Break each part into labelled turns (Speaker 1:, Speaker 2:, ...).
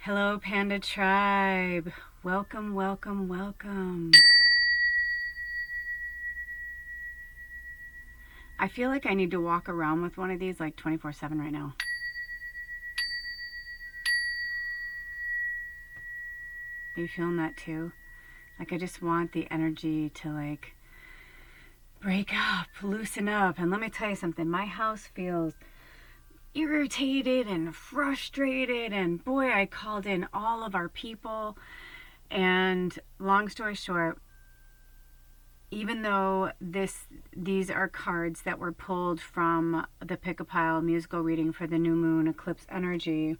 Speaker 1: Hello, Panda Tribe. Welcome, welcome, welcome. I feel like I need to walk around with one of these like 24/7 right now. Are you feeling that too? Like I just want the energy to like break up, loosen up. And let me tell you something, my house feels irritated and frustrated, and boy, I called in all of our people, and long story short, even though these are cards that were pulled from the Pick-a-Pile musical reading for the new moon eclipse energy,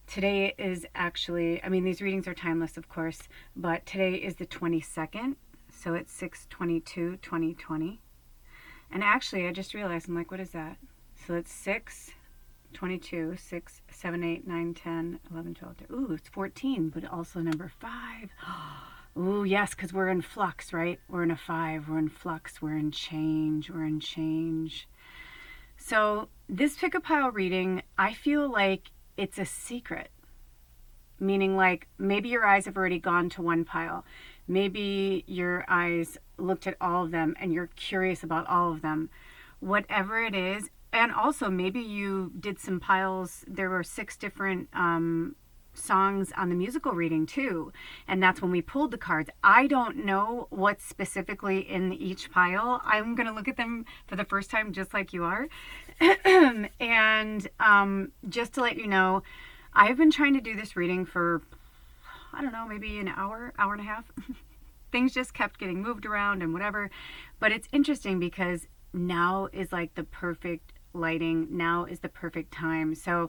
Speaker 1: today is actually, I mean, these readings are timeless, of course, but today is the 22nd, so it's 6/22/2020. And actually, I just realized, I'm like, what is that? So it's 6/22, 6, 7, 8, 9, 10, 11, 12, 13. Ooh, it's 14, but also number 5. Ooh, yes, because we're in flux, right? We're in a 5, we're in flux, we're in change, we're in change. So this Pick-a-Pile reading, I feel like it's a secret. Meaning like maybe your eyes have already gone to one pile. Maybe your eyes looked at all of them and you're curious about all of them. Whatever it is, and also maybe you did some piles. There were 6 different songs on the musical reading too, and that's when we pulled the cards. I don't know what's specifically in each pile. I'm going to look at them for the first time just like you are. And just to let you know, I've been trying to do this reading for, I don't know, maybe an hour and a half. Things just kept getting moved around and whatever, but it's interesting because now is like the perfect lighting. Now is the perfect time. So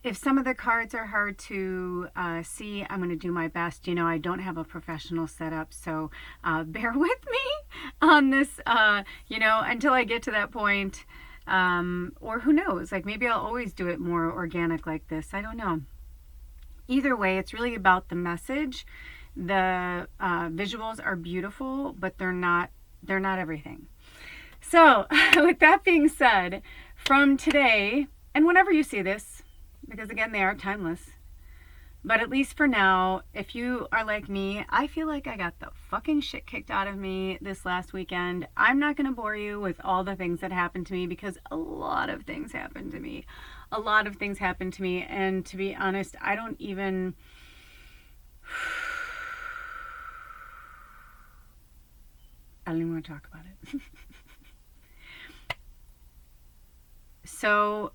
Speaker 1: if some of the cards are hard to see, I'm going to do my best. You know, I don't have a professional setup, so bear with me on this, you know, until I get to that point. Or who knows, like maybe I'll always do it more organic like this. I don't know. Either way, it's really about the message. The visuals are beautiful, but they're not everything. So with that being said, from today, and whenever you see this, because again, they are timeless. But at least for now, if you are like me, I feel like I got the fucking shit kicked out of me this last weekend. I'm not going to bore you with all the things that happened to me because a lot of things happened to me. A lot of things happened to me. And to be honest, I don't even want to talk about it. So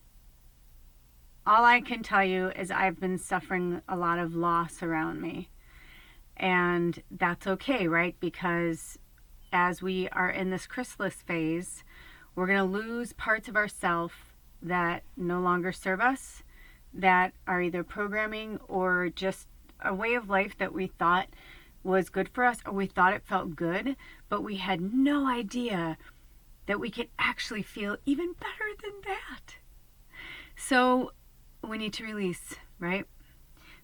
Speaker 1: all I can tell you is I've been suffering a lot of loss around me. And that's okay, right? Because as we are in this chrysalis phase, we're going to lose parts of ourselves that no longer serve us, that are either programming or just a way of life that we thought was good for us, or we thought it felt good, but we had no idea that we could actually feel even better than that. So we need to release, right?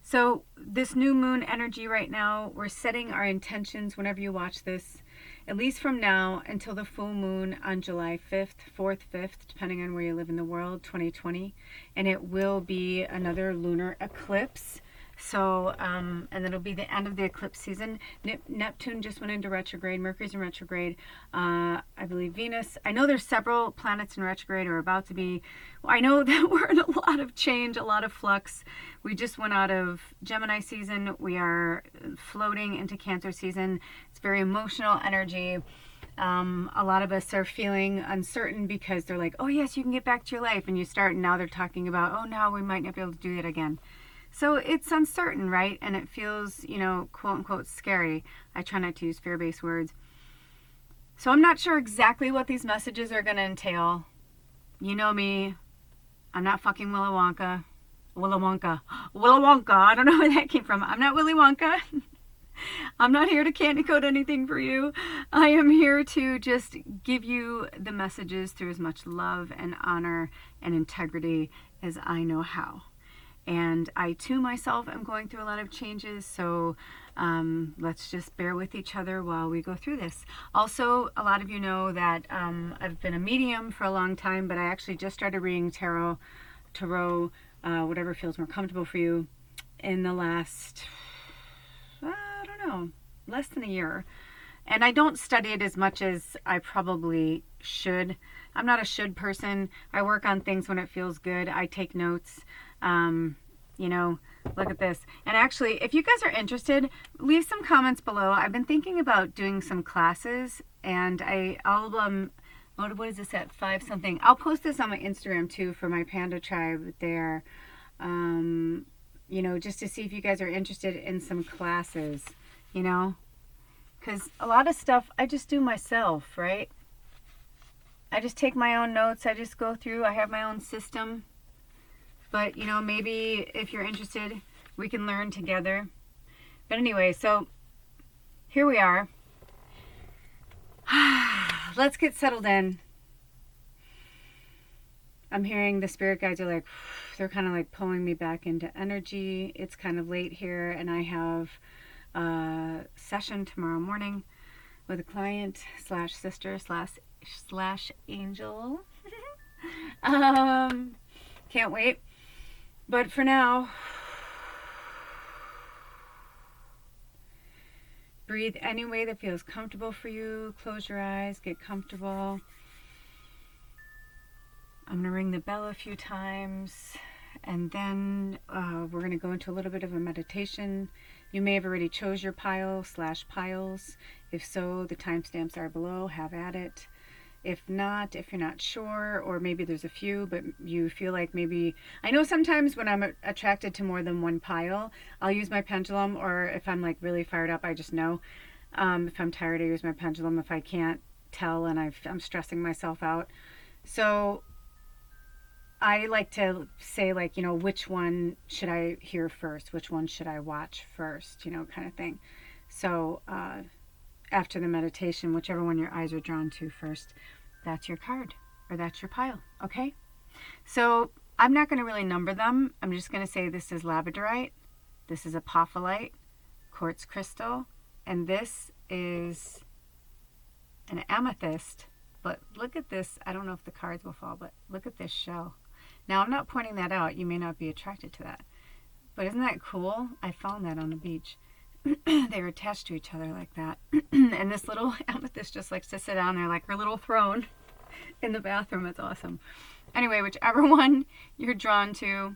Speaker 1: So this new moon energy right now, we're setting our intentions whenever you watch this, at least from now until the full moon on July 5th, 4th, 5th, depending on where you live in the world, 2020. And it will be another lunar eclipse. So, and then it'll be the end of the eclipse season. Neptune just went into retrograde. Mercury's in retrograde. I believe Venus. I know there's several planets in retrograde or about to be. I know that we're in a lot of change, a lot of flux. We just went out of Gemini season. We are floating into Cancer season. It's very emotional energy. A lot of us are feeling uncertain because they're like, oh yes, you can get back to your life. And you start, and now they're talking about, oh, now we might not be able to do it again. So it's uncertain, right? And it feels, you know, quote unquote scary. I try not to use fear-based words. So I'm not sure exactly what these messages are going to entail. You know me. I'm not fucking Willy Wonka. Willy Wonka. I don't know where that came from. I'm not Willy Wonka. I'm not here to candy coat anything for you. I am here to just give you the messages through as much love and honor and integrity as I know how. And I too myself am going through a lot of changes, so let's just bear with each other while we go through this. Also, a lot of you know that I've been a medium for a long time, but I actually just started reading tarot, whatever feels more comfortable for you. in the last, I don't know, less than a year. And I don't study it as much as I probably should. I'm not a should person. I work on things when it feels good. I take notes. You know, look at this. And actually, if you guys are interested, leave some comments below. I've been thinking about doing some classes, and I'll what is this at 5 something? I'll post this on my Instagram too for my Panda tribe there. You know, just to see if you guys are interested in some classes, you know, because a lot of stuff I just do myself, right? I just take my own notes. I just go through. I have my own system. But, you know, maybe if you're interested, we can learn together. But anyway, so here we are. Let's get settled in. I'm hearing the spirit guides are like, they're kind of like pulling me back into energy. It's kind of late here, and I have a session tomorrow morning with a client slash sister slash angel. Can't wait. But for now, breathe any way that feels comfortable for you. Close your eyes, get comfortable. I'm going to ring the bell a few times, and then we're going to go into a little bit of a meditation. You may have already chose your pile / piles. If so, the timestamps are below. Have at it. If not, if you're not sure, or maybe there's a few, but you feel like maybe, I know sometimes when I'm attracted to more than one pile, I'll use my pendulum, or if I'm like really fired up, I just know. If I'm tired, I use my pendulum. If I can't tell and I'm stressing myself out. So I like to say, like, you know, which one should I hear first? Which one should I watch first? You know, kind of thing. So after the meditation, whichever one your eyes are drawn to first, that's your card, or that's your pile, okay? So I'm not going to really number them. I'm just going to say this is Labradorite, this is Apopholite, Quartz Crystal, and this is an Amethyst. But look at this. I don't know if the cards will fall, but look at this shell. Now, I'm not pointing that out. You may not be attracted to that. But isn't that cool? I found that on the beach. They were attached to each other like that. And this little amethyst just likes to sit down there like her little throne in the bathroom. It's awesome. Anyway, whichever one you're drawn to,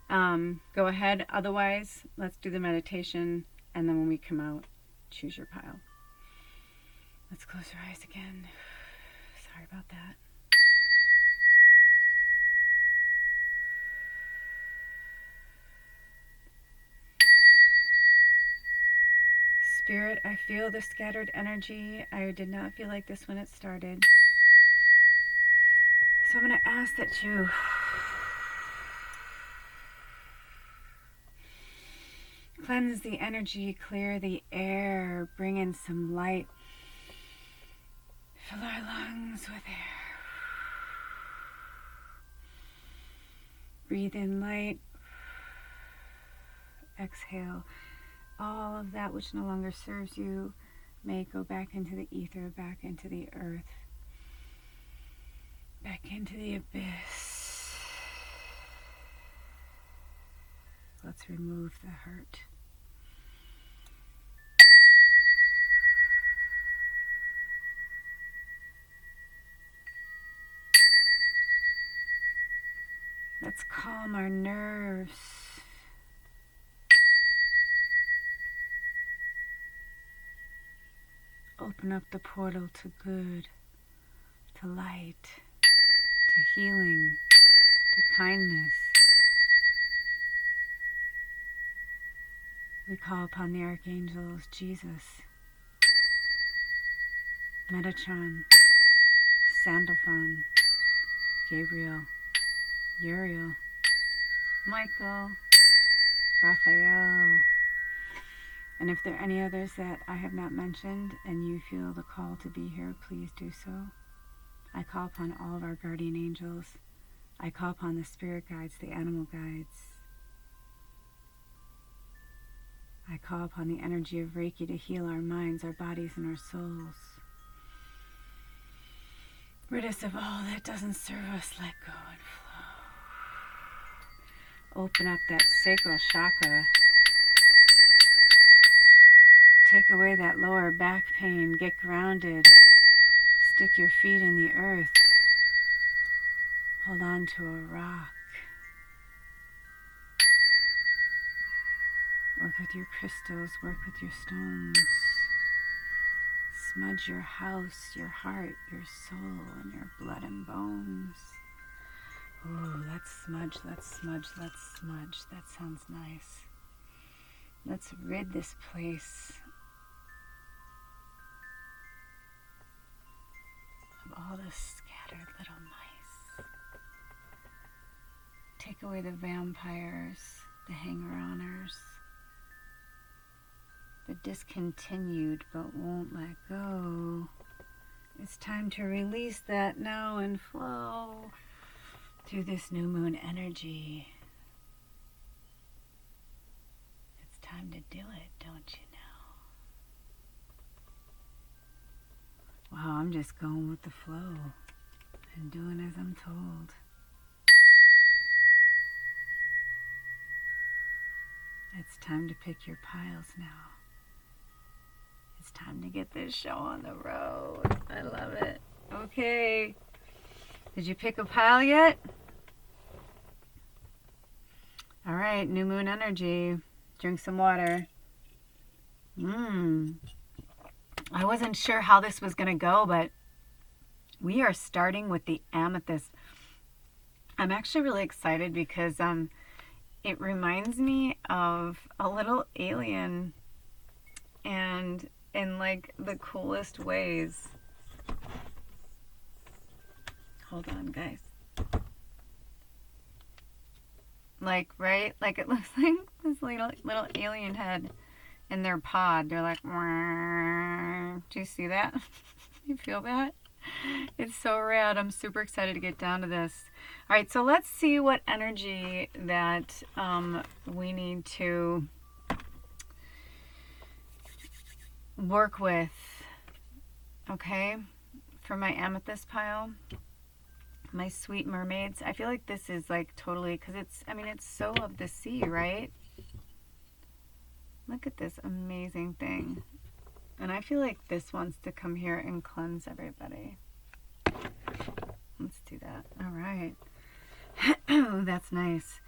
Speaker 1: go ahead. Otherwise, let's do the meditation. And then when we come out, choose your pile. Let's close our eyes again. Sorry about that. Spirit, I feel the scattered energy. I did not feel like this when it started. So I'm going to ask that you cleanse the energy, clear the air, bring in some light. Fill our lungs with air. Breathe in light. Exhale. All of that which no longer serves you may go back into the ether, back into the earth, back into the abyss. Let's remove the hurt. Let's calm our nerves. Open up the portal to good, to light, to healing, to kindness. We call upon the archangels Jesus, Metatron, Sandalphon, Gabriel, Uriel, Michael, Raphael. And if there are any others that I have not mentioned and you feel the call to be here, please do so. I call upon all of our guardian angels. I call upon the spirit guides, the animal guides. I call upon the energy of Reiki to heal our minds, our bodies, and our souls. Rid us of all that doesn't serve us. Let go and Open up that sacral chakra. Take away that lower back pain. Get grounded. Stick your feet in the earth. Hold on to a rock. Work with your crystals. Work with your stones. Smudge your house, your heart, your soul, and your blood and bones. Ooh, let's smudge, let's smudge, let's smudge. That sounds nice. Let's rid this place of all the scattered little mice. Take away the vampires, the hanger-oners, the discontinued but won't let go. It's time to release that now and flow through this new moon energy. It's time to do it, don't you know? Wow, I'm just going with the flow and doing as I'm told. It's time to pick your piles now. It's time to get this show on the road. I love it. Okay. Did you pick a pile yet? All right, new moon energy. Drink some water. I wasn't sure how this was going to go, but we are starting with the amethyst. I'm actually really excited because it reminds me of a little alien, and in like the coolest ways. Hold on, guys. Like, right? Like it looks like this little alien head in their pod. They're like, do you see that? You feel that? It's so rad. I'm super excited to get down to this. All right, so let's see what energy that we need to work with, okay, for my amethyst pile, my sweet mermaids. I feel like this is like totally, because it's, I mean, it's so of the sea, right? Look at this amazing thing. And I feel like this wants to come here and cleanse everybody. Let's do that. All right. That's nice.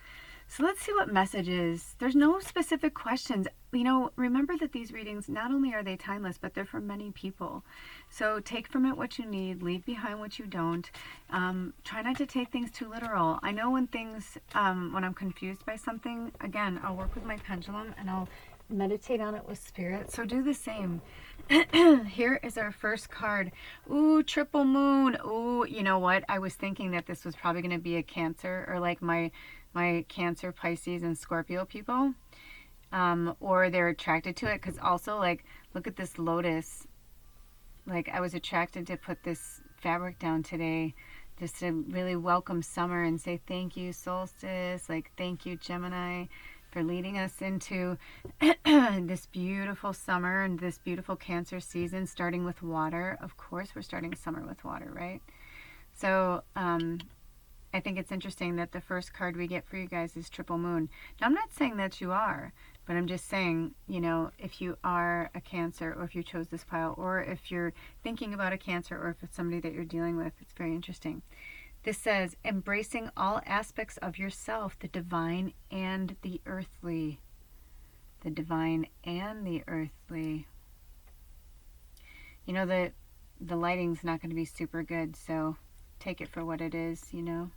Speaker 1: So let's see what messages. There's no specific questions. You know, remember that these readings, not only are they timeless, but they're for many people. So take from it what you need, leave behind what you don't. Try not to take things too literal. I know when things, when I'm confused by something, again, I'll work with my pendulum and I'll meditate on it with spirit. So do the same. Here is our first card. Ooh, triple moon. Ooh, you know what? I was thinking that this was probably going to be a Cancer, or like my Cancer, Pisces, and Scorpio people. Or they're attracted to it, because also, like, look at this lotus. Like, I was attracted to put this fabric down today just to really welcome summer and say thank you, solstice. Like, thank you, Gemini, for leading us into this beautiful summer and this beautiful Cancer season, starting with water. Of course, we're starting summer with water, right? So, I think it's interesting that the first card we get for you guys is triple moon. Now, I'm not saying that you are, but I'm just saying, you know, if you are a Cancer, or if you chose this pile, or if you're thinking about a Cancer, or if it's somebody that you're dealing with, it's very interesting. This says, embracing all aspects of yourself, the divine and the earthly. The divine and the earthly. You know, the lighting's not going to be super good, so take it for what it is, you know.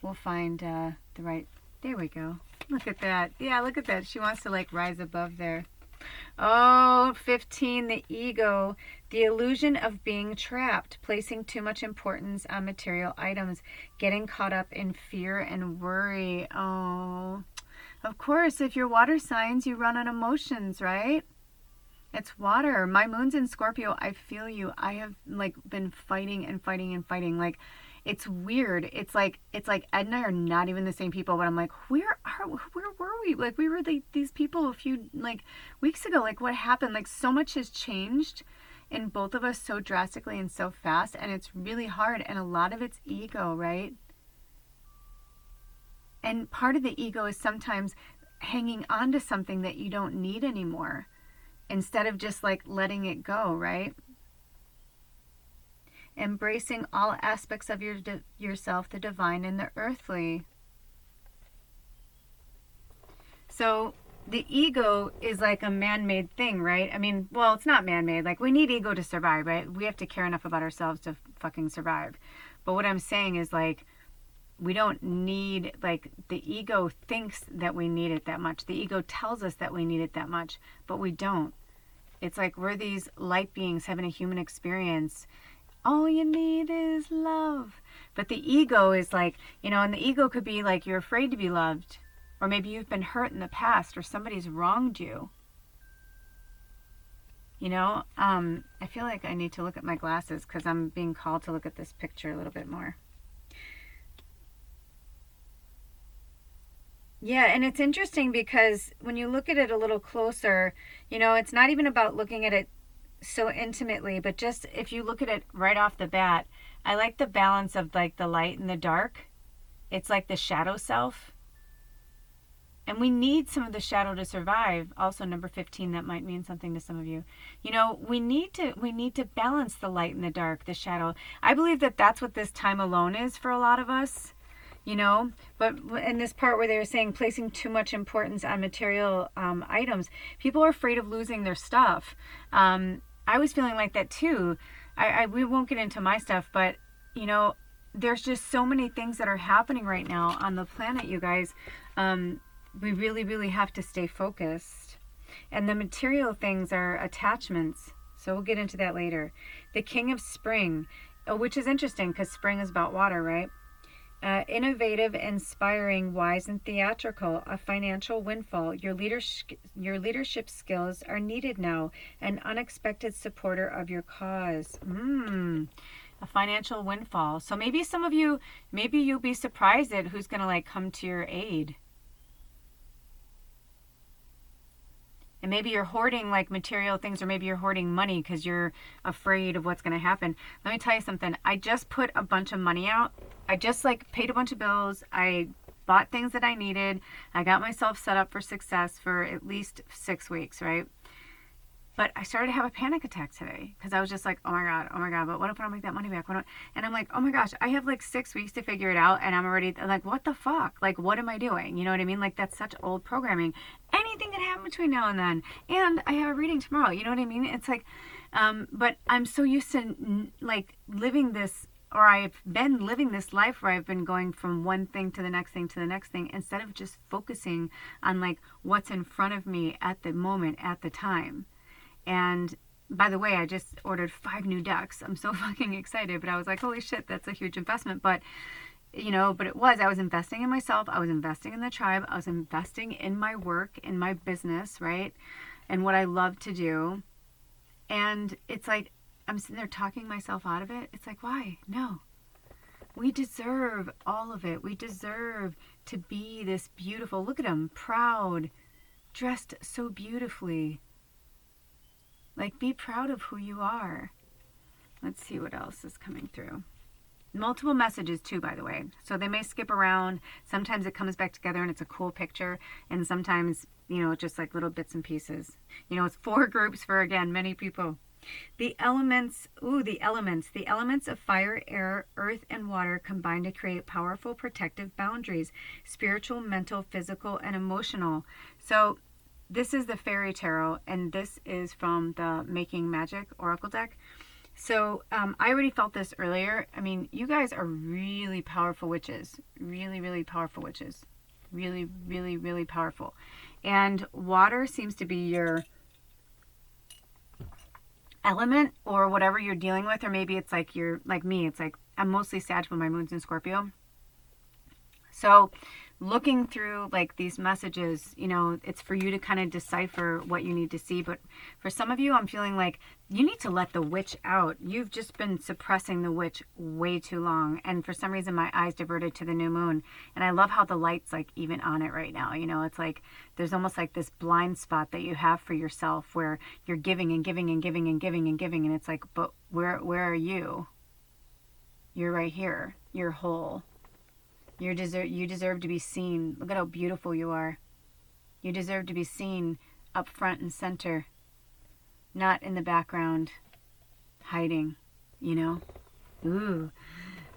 Speaker 1: We'll find the right... There we go. Look at that. Yeah, look at that. She wants to, like, rise above there. Oh, 15, the ego, the illusion of being trapped, placing too much importance on material items, getting caught up in fear and worry. Oh, of course, if you're water signs, you run on emotions, right? It's water. My moon's in Scorpio. I feel you. I have, like, been fighting and fighting and fighting. Like, it's weird. It's like Ed and I are not even the same people, but I'm like, where were we? Like, we were these people a few, like, weeks ago. Like, what happened? Like, so much has changed in both of us so drastically and so fast, and it's really hard, and a lot of it's ego, right? And part of the ego is sometimes hanging on to something that you don't need anymore, instead of just like letting it go, right? Embracing all aspects of yourself, the divine and the earthly. So the ego is like a man-made thing, right? I mean, well, it's not man-made. Like, we need ego to survive, right? We have to care enough about ourselves to fucking survive. But what I'm saying is, like, we don't need, like, the ego thinks that we need it that much. The ego tells us that we need it that much, but we don't. It's like we're these light beings having a human experience. All you need is love. But the ego is like, you know, and the ego could be like, you're afraid to be loved. Or maybe you've been hurt in the past, or somebody's wronged you. You know, I feel like I need to look at my glasses because I'm being called to look at this picture a little bit more. Yeah, and it's interesting because when you look at it a little closer, you know, it's not even about looking at it so intimately, but just if you look at it right off the bat, I like the balance of like the light and the dark. It's like the shadow self. And we need some of the shadow to survive. Also, number 15, that might mean something to some of you. You know, we need to balance the light and the dark, the shadow. I believe that that's what this time alone is for a lot of us. You know, but in this part where they were saying placing too much importance on material items, people are afraid of losing their stuff. I was feeling like that too. We won't get into my stuff, but you know, there's just so many things that are happening right now on the planet, you guys. We really, really have to stay focused. And the material things are attachments. So we'll get into that later. The King of Spring, which is interesting because spring is about water, right? Innovative, inspiring, wise, and theatrical. A financial windfall. Your leadership skills are needed now. An unexpected supporter of your cause. A financial windfall. So maybe some of you, maybe you'll be surprised at who's going to like come to your aid. And maybe you're hoarding like material things, or maybe you're hoarding money because you're afraid of what's going to happen. Let me tell you something. I just put a bunch of money out. I just like paid a bunch of bills. I bought things that I needed. I got myself set up for success for at least 6 weeks, right? But I started to have a panic attack today because I was just like, oh my God, but what if I don't make that money back? And I'm like, oh my gosh, I have like 6 weeks to figure it out, and I'm already like, what the fuck? Like, what am I doing? You know what I mean? Like, that's such old programming. Anything can happen between now and then. And I have a reading tomorrow. You know what I mean? It's like, but I'm so used to like living this, or I've been living this life where I've been going from one thing to the next thing to the next thing, instead of just focusing on like what's in front of me at the moment, at the time. And by the way, I just ordered 5 new decks. I'm so fucking excited, but I was like, holy shit, that's a huge investment. But, you know, I was investing in myself. I was investing in the tribe. I was investing in my work, in my business, right? And what I love to do. And it's like, I'm sitting there talking myself out of it. It's like, why? No. We deserve all of it. We deserve to be this beautiful. Look at him, proud, dressed so beautifully. Like, be proud of who you are. Let's see what else is coming through. Multiple messages too, by the way. So they may skip around. Sometimes it comes back together and it's a cool picture. And sometimes, you know, just like little bits and pieces. You know, it's 4 groups for, again, many people. The elements, the elements of fire, air, earth, and water combine to create powerful protective boundaries. Spiritual, mental, physical, and emotional. So this is the Fairy Tarot, and this is from the Making Magic Oracle deck. So I already felt this earlier. I mean, you guys are really powerful witches. Really, really powerful witches. Really, really, really powerful. And water seems to be your element, or whatever you're dealing with. Or maybe it's like you're like me. It's like I'm mostly Sag, but my moon's in Scorpio. So looking through like these messages, you know, it's for you to kind of decipher what you need to see. But for some of you, I'm feeling like you need to let the witch out. You've just been suppressing the witch way too long. And for some reason, my eyes diverted to the new moon. And I love how the light's like even on it right now. You know, it's like there's almost like this blind spot that you have for yourself where you're giving and giving and giving and giving and giving. And it's like, but where are you? You're right here. You're whole. You deserve to be seen. Look at how beautiful you are. You deserve to be seen up front and center, not in the background, hiding, you know? Ooh.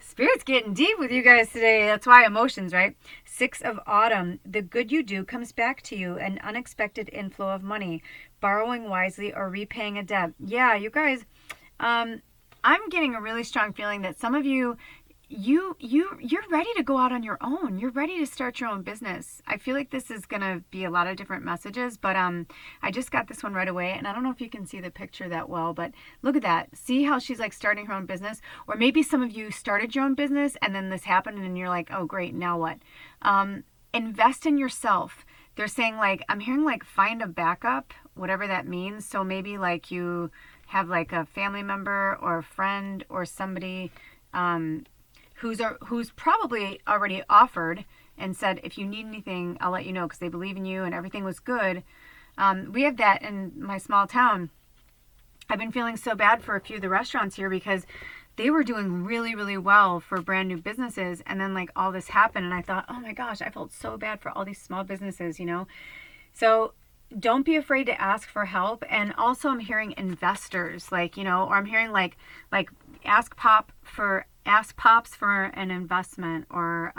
Speaker 1: Spirit's getting deep with you guys today. That's why emotions, right? 6 of Autumn. The good you do comes back to you. An unexpected inflow of money. Borrowing wisely or repaying a debt. Yeah, you guys, I'm getting a really strong feeling that some of you, you're ready to go out on your own. You're ready to start your own business. I feel like this is going to be a lot of different messages, but I just got this one right away, and I don't know if you can see the picture that well, but look at that. See how she's like starting her own business? Or maybe some of you started your own business and then this happened and you're like, oh great, now what? Invest in yourself. They're saying like, I'm hearing like find a backup, whatever that means. So maybe like you have like a family member or a friend or somebody who's probably already offered and said, if you need anything, I'll let you know, because they believe in you and everything was good. We have that in my small town. I've been feeling so bad for a few of the restaurants here because they were doing really, really well for brand new businesses. And then like all this happened and I thought, oh my gosh, I felt so bad for all these small businesses, you know? So don't be afraid to ask for help. And also I'm hearing investors, like, you know, or I'm hearing like ask Pops for an investment, or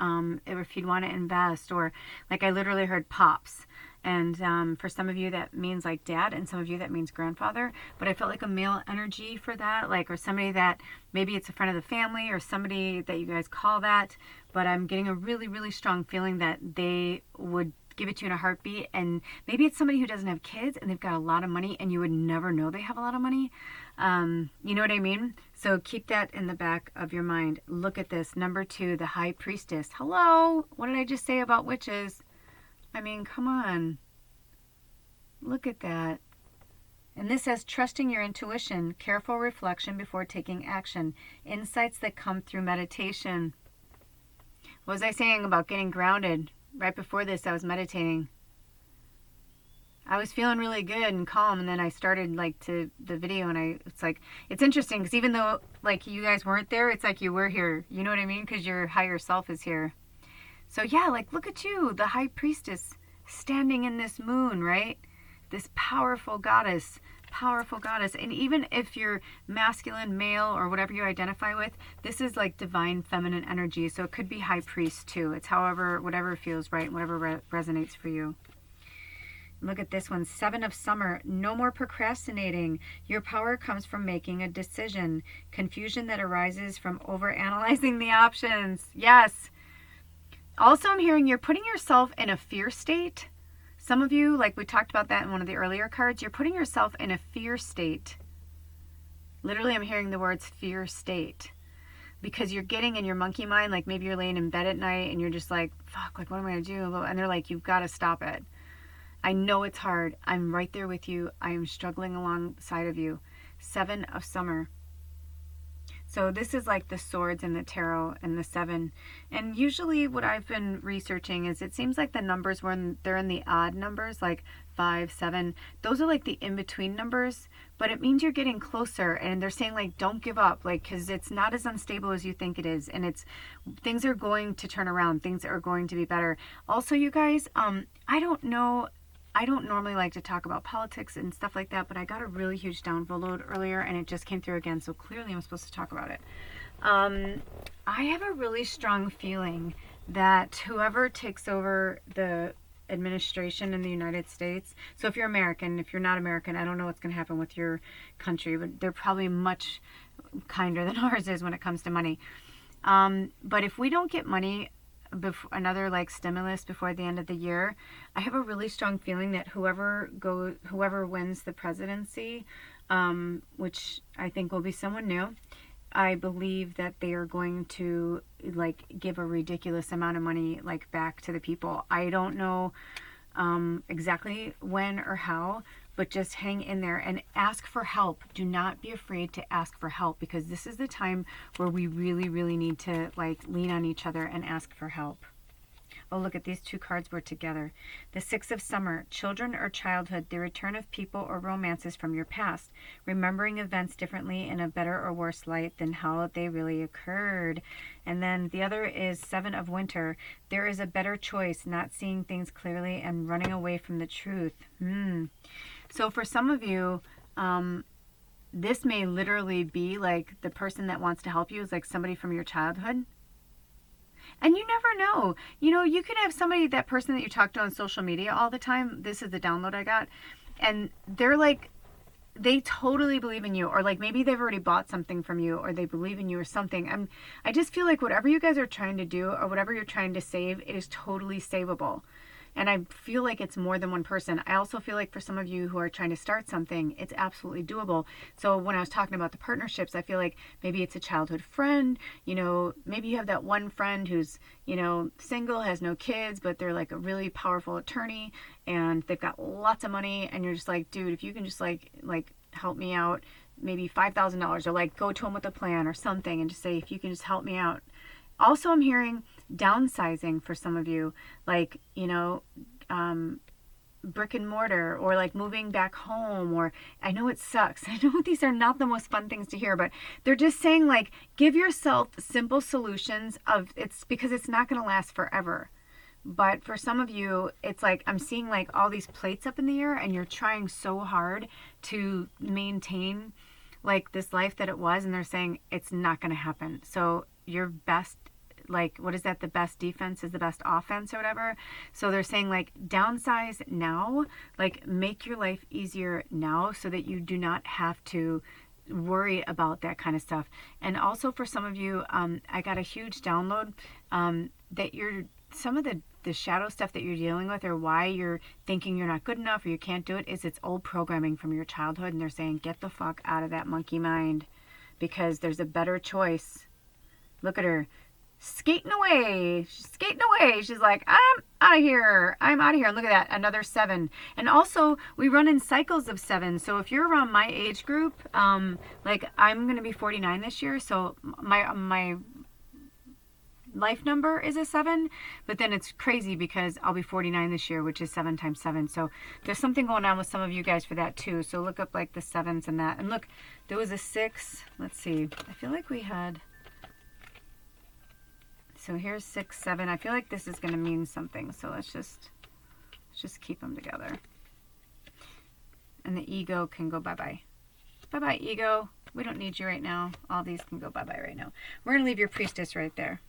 Speaker 1: if you'd want to invest, or like I literally heard Pops. And for some of you that means like dad, and some of you that means grandfather, but I felt like a male energy for that, like, or somebody that maybe it's a friend of the family or somebody that you guys call that, but I'm getting a really, really strong feeling that they would give it to you in a heartbeat. And maybe it's somebody who doesn't have kids and they've got a lot of money and you would never know they have a lot of money. You know what I mean? So keep that in the back of your mind. Look at this. Number 2, the High Priestess. Hello. What did I just say about witches? I mean, come on. Look at that. And this says, trusting your intuition, careful reflection before taking action, insights that come through meditation. What was I saying about getting grounded? Right before this, I was meditating. I was feeling really good and calm, and then I started like the video, and it's like, it's interesting because even though like you guys weren't there, it's like you were here. You know what I mean? Because your higher self is here. So yeah, like look at you, the High Priestess, standing in this moon, right? This powerful goddess. And even if you're masculine, male, or whatever you identify with, this is like divine feminine energy. So it could be high priest too. It's whatever feels right, whatever resonates for you. Look at this one, 7 of Summer. No more procrastinating. Your power comes from making a decision. Confusion that arises from overanalyzing the options. Yes. Also, I'm hearing you're putting yourself in a fear state. Some of you, like we talked about that in one of the earlier cards, you're putting yourself in a fear state. Literally, I'm hearing the words fear state. Because you're getting in your monkey mind, like maybe you're laying in bed at night and you're just like, fuck, like what am I going to do? And they're like, you've got to stop it. I know it's hard. I'm right there with you. I am struggling alongside of you. 7 of Summer. So this is like the swords and the tarot and the 7. And usually what I've been researching is it seems like the numbers when they're in the odd numbers, like 5, 7, those are like the in-between numbers, but it means you're getting closer. And they're saying like, don't give up, like, because it's not as unstable as you think it is. And things are going to turn around. Things are going to be better. Also, you guys, I don't normally like to talk about politics and stuff like that, but I got a really huge download earlier and it just came through again, so clearly I'm supposed to talk about it. I have a really strong feeling that whoever takes over the administration in the United States, so if you're American, if you're not American, I don't know what's going to happen with your country, but they're probably much kinder than ours is when it comes to money. But if we don't get money, another like stimulus before the end of the year, I have a really strong feeling that whoever wins the presidency, which I think will be someone new, I believe that they are going to like give a ridiculous amount of money like back to the people. I don't know exactly when or how, but just hang in there and ask for help. Do not be afraid to ask for help, because this is the time where we really, really need to like lean on each other and ask for help. Oh, look at these two cards were together. The Six of Summer, children or childhood, the return of people or romances from your past, remembering events differently in a better or worse light than how they really occurred. And then the other is Seven of Winter. There is a better choice, not seeing things clearly and running away from the truth. So for some of you, this may literally be like the person that wants to help you is like somebody from your childhood. And you never know. You know, you could have somebody, that person that you talk to on social media all the time. This is the download I got. And they're like, they totally believe in you. Or like maybe they've already bought something from you, or they believe in you or something. I just feel like whatever you guys are trying to do or whatever you're trying to save, it is totally savable. And I feel like it's more than one person. I also feel like for some of you who are trying to start something, it's absolutely doable. So when I was talking about the partnerships, I feel like maybe it's a childhood friend. You know, maybe you have that one friend who's, you know, single, has no kids, but they're like a really powerful attorney and they've got lots of money. And you're just like, dude, if you can just like help me out, maybe $5,000, or like go to them with a plan or something and just say, if you can just help me out. Also, I'm hearing downsizing for some of you, like, you know, brick and mortar, or like moving back home, or I know it sucks. I know these are not the most fun things to hear, but they're just saying like, give yourself simple solutions it's because it's not going to last forever. But for some of you, it's like, I'm seeing like all these plates up in the air and you're trying so hard to maintain like this life that it was. And they're saying it's not going to happen. So your best, like, what is that? The best defense is the best offense or whatever. So they're saying like downsize now, like make your life easier now so that you do not have to worry about that kind of stuff. And also for some of you, I got a huge download that some of the shadow stuff that you're dealing with, or why you're thinking you're not good enough or you can't do it, is it's old programming from your childhood. And they're saying, get the fuck out of that monkey mind, because there's a better choice. Look at her skating away. She's skating away. She's like, I'm out of here. I'm out of here. And look at that, another 7. And also, we run in cycles of 7. So if you're around my age group, like I'm going to be 49 this year. So my life number is a 7, but then it's crazy because I'll be 49 this year, which is 7 times 7. So there's something going on with some of you guys for that too. So look up like the 7s and that. And look, there was a 6. Let's see. I feel like we had... So here's 6, 7. I feel like this is going to mean something. So let's just keep them together. And the ego can go bye-bye. Bye-bye, ego. We don't need you right now. All these can go bye-bye right now. We're going to leave your priestess right there.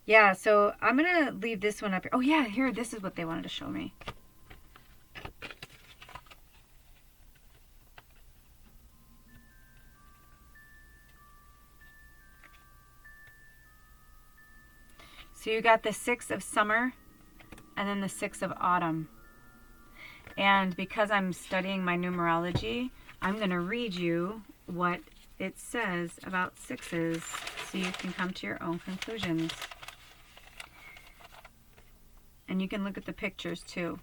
Speaker 1: Yeah, so I'm going to leave this one up here. Oh, yeah, here. This is what they wanted to show me. So you got the 6 of summer and then the 6 of autumn. And because I'm studying my numerology, I'm going to read you what it says about 6s so you can come to your own conclusions. And you can look at the pictures too.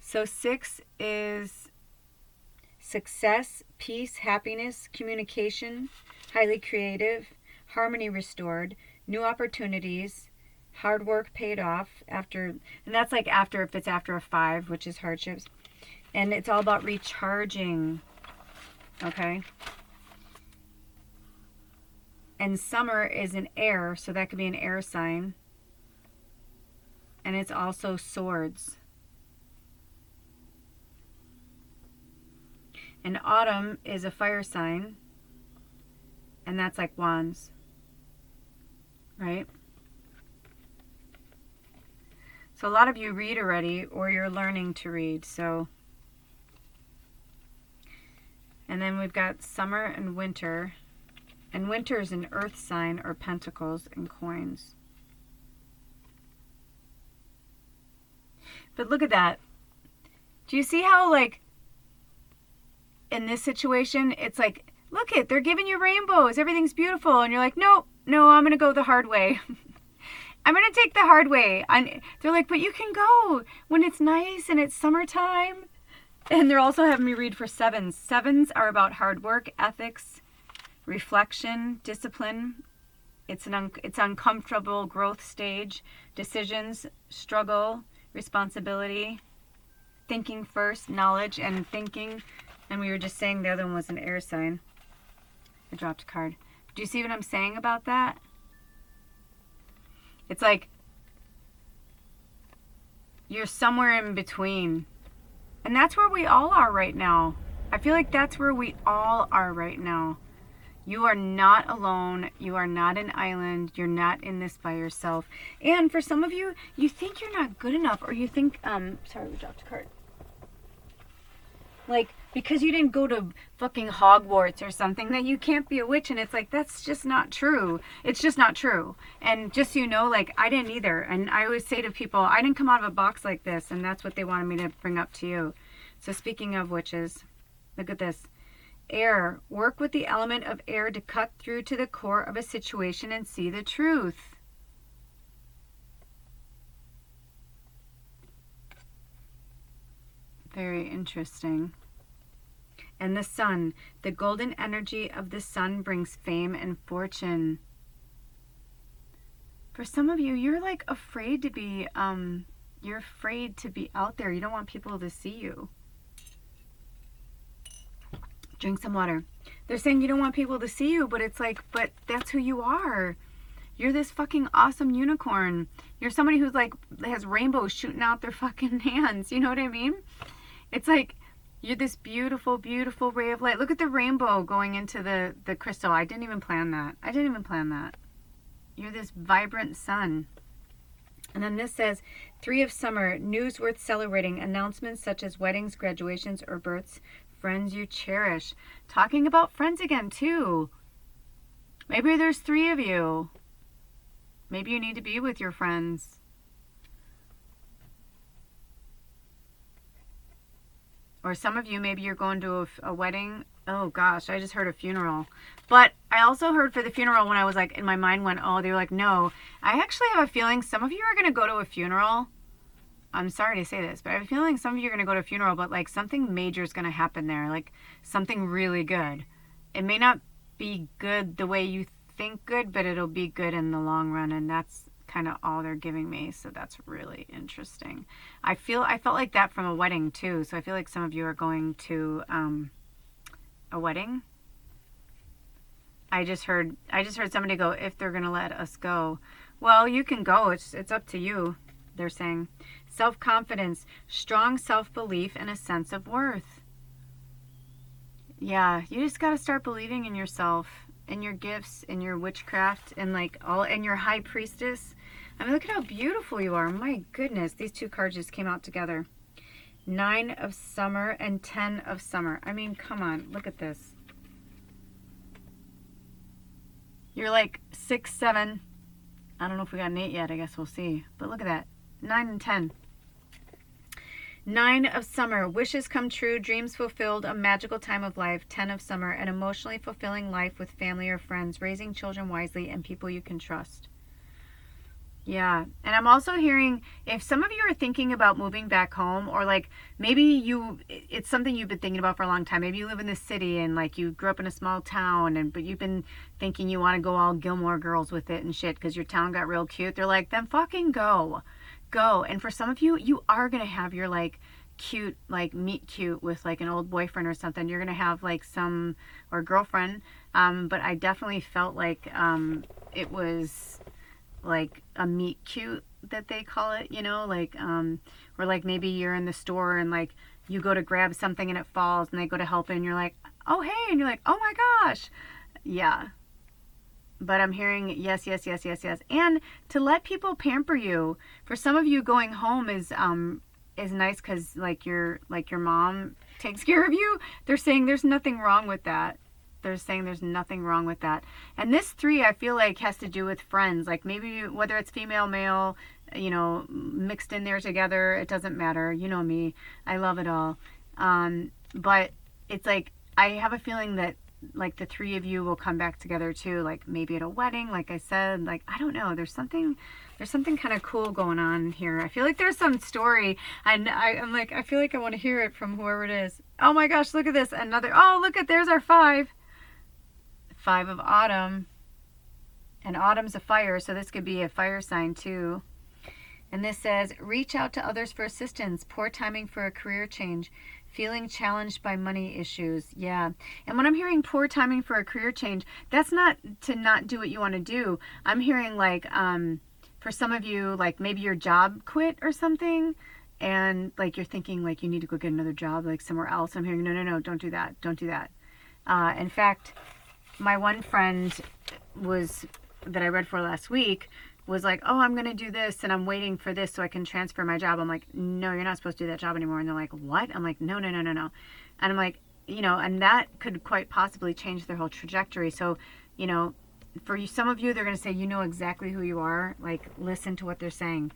Speaker 1: So 6 is success, peace, happiness, communication, highly creative, harmony restored, new opportunities, hard work paid off after, and that's like after, if it's after a 5, which is hardships. And it's all about recharging. Okay. And summer is an air, so that could be an air sign. And it's also swords. And autumn is a fire sign, and that's like wands. Right? So a lot of you read already, or you're learning to read. So, and then we've got summer and winter. And winter is an earth sign, or pentacles and coins. But look at that. Do you see how, like, in this situation, it's like, look it, they're giving you rainbows, everything's beautiful, and you're like, no, I'm going to go the hard way. I'm going to take the hard way. And they're like, but you can go when it's nice and it's summertime. And they're also having me read for 7s. 7s are about hard work, ethics, reflection, discipline, It's uncomfortable growth stage, decisions, struggle, responsibility, thinking first, knowledge and thinking. And we were just saying the other one was an air sign. I dropped a card. Do you see what I'm saying about that? It's like you're somewhere in between. And that's where we all are right now. I feel like that's where we all are right now. You are not alone. You are not an island. You're not in this by yourself. And for some of you, you think you're not good enough, or you think, sorry, we dropped a card. Like, because you didn't go to fucking Hogwarts or something, that you can't be a witch. And it's like, that's just not true. It's just not true. And just so you know, like, I didn't either. And I always say to people, I didn't come out of a box like this. And that's what they wanted me to bring up to you. So speaking of witches, look at this. Air. Work with the element of air to cut through to the core of a situation and see the truth. Very interesting. And the sun. The golden energy of the sun brings fame and fortune. For some of you, you're like afraid to be, you're afraid to be out there. You don't want people to see you. Drink some water. They're saying you don't want people to see you, but it's like, but that's who you are. You're this fucking awesome unicorn. You're somebody who's like, has rainbows shooting out their fucking hands. You know what I mean? It's like, you're this beautiful, beautiful ray of light. Look at the rainbow going into the crystal. I didn't even plan that. I didn't even plan that. You're this vibrant sun. And then this says, 3 of summer, news worth celebrating, announcements such as weddings, graduations, or births, friends you cherish. Talking about friends again, too. Maybe there's 3 of you. Maybe you need to be with your friends. Or some of you, maybe you're going to a wedding. Oh gosh, I just heard a funeral. But I also heard for the funeral when I was like, in my mind went, oh, they were like, no. I actually have a feeling some of you are going to go to a funeral. I'm sorry to say this, but I have a feeling some of you are going to go to a funeral, but like something major is going to happen there. Like something really good. It may not be good the way you think good, but it'll be good in the long run. And that's kind of all they're giving me. So that's really interesting. I felt like that from a wedding too. So I feel like some of you are going to a wedding. I just heard somebody go, if they're going to let us go. Well, you can go. It's up to you. They're saying self-confidence, strong self-belief, and a sense of worth. Yeah, you just got to start believing in yourself, in your gifts, in your witchcraft, and like in your high priestess. I mean, look at how beautiful you are. My goodness, these 2 cards just came out together. 9 of summer and 10 of summer. I mean, come on, look at this. You're like 6, 7. I don't know if we got an 8 yet. I guess we'll see. But look at that. 9 and 10. 9 of summer, wishes come true, dreams fulfilled, a magical time of life. 10 of summer, an emotionally fulfilling life with family or friends, raising children wisely, and people you can trust. Yeah, and I'm also hearing, if some of you are thinking about moving back home, or like maybe it's something you've been thinking about for a long time. Maybe you live in the city and like you grew up in a small town, but you've been thinking you want to go all Gilmore Girls with it and shit because your town got real cute. They're like, then fucking go. And for some of you, you are going to have your like cute, like meet cute with like an old boyfriend or something. You're going to have like or girlfriend. But I definitely felt like it was like a meet cute that they call it, you know, like, or like maybe you're in the store and like you go to grab something and it falls and they go to help it and you're like, oh, hey. And you're like, oh my gosh. Yeah. But I'm hearing yes. And to let people pamper you. For some of you, going home is nice because like your mom takes care of you. They're saying there's nothing wrong with that. They're saying there's nothing wrong with that. And this 3, I feel like, has to do with friends. Like maybe whether it's female, male, you know, mixed in there together, it doesn't matter. You know me. I love it all. But it's like, I have a feeling that like the 3 of you will come back together too, like maybe at a wedding, like I said. Like, I don't know, there's something kind of cool going on here. I feel like there's some story, and I'm like, I feel like I want to hear it from whoever it is. Oh my gosh, look at this, there's our 5 of autumn, And autumn's a fire, so this could be a fire sign too. And this says, reach out to others for assistance. Poor timing for a career change. Feeling challenged by money issues. Yeah. And when I'm hearing poor timing for a career change, that's not to not do what you want to do. I'm hearing like, for some of you, like maybe your job quit or something. And like you're thinking like you need to go get another job like somewhere else. I'm hearing, no, don't do that. Don't do that. In fact, my one friend that I read for last week was like, oh, I'm going to do this and I'm waiting for this so I can transfer my job. I'm like, no, you're not supposed to do that job anymore. And they're like, what? I'm like, no. And I'm like, and that could quite possibly change their whole trajectory. So, for some of you, they're going to say, you know exactly who you are. Like, listen to what they're saying.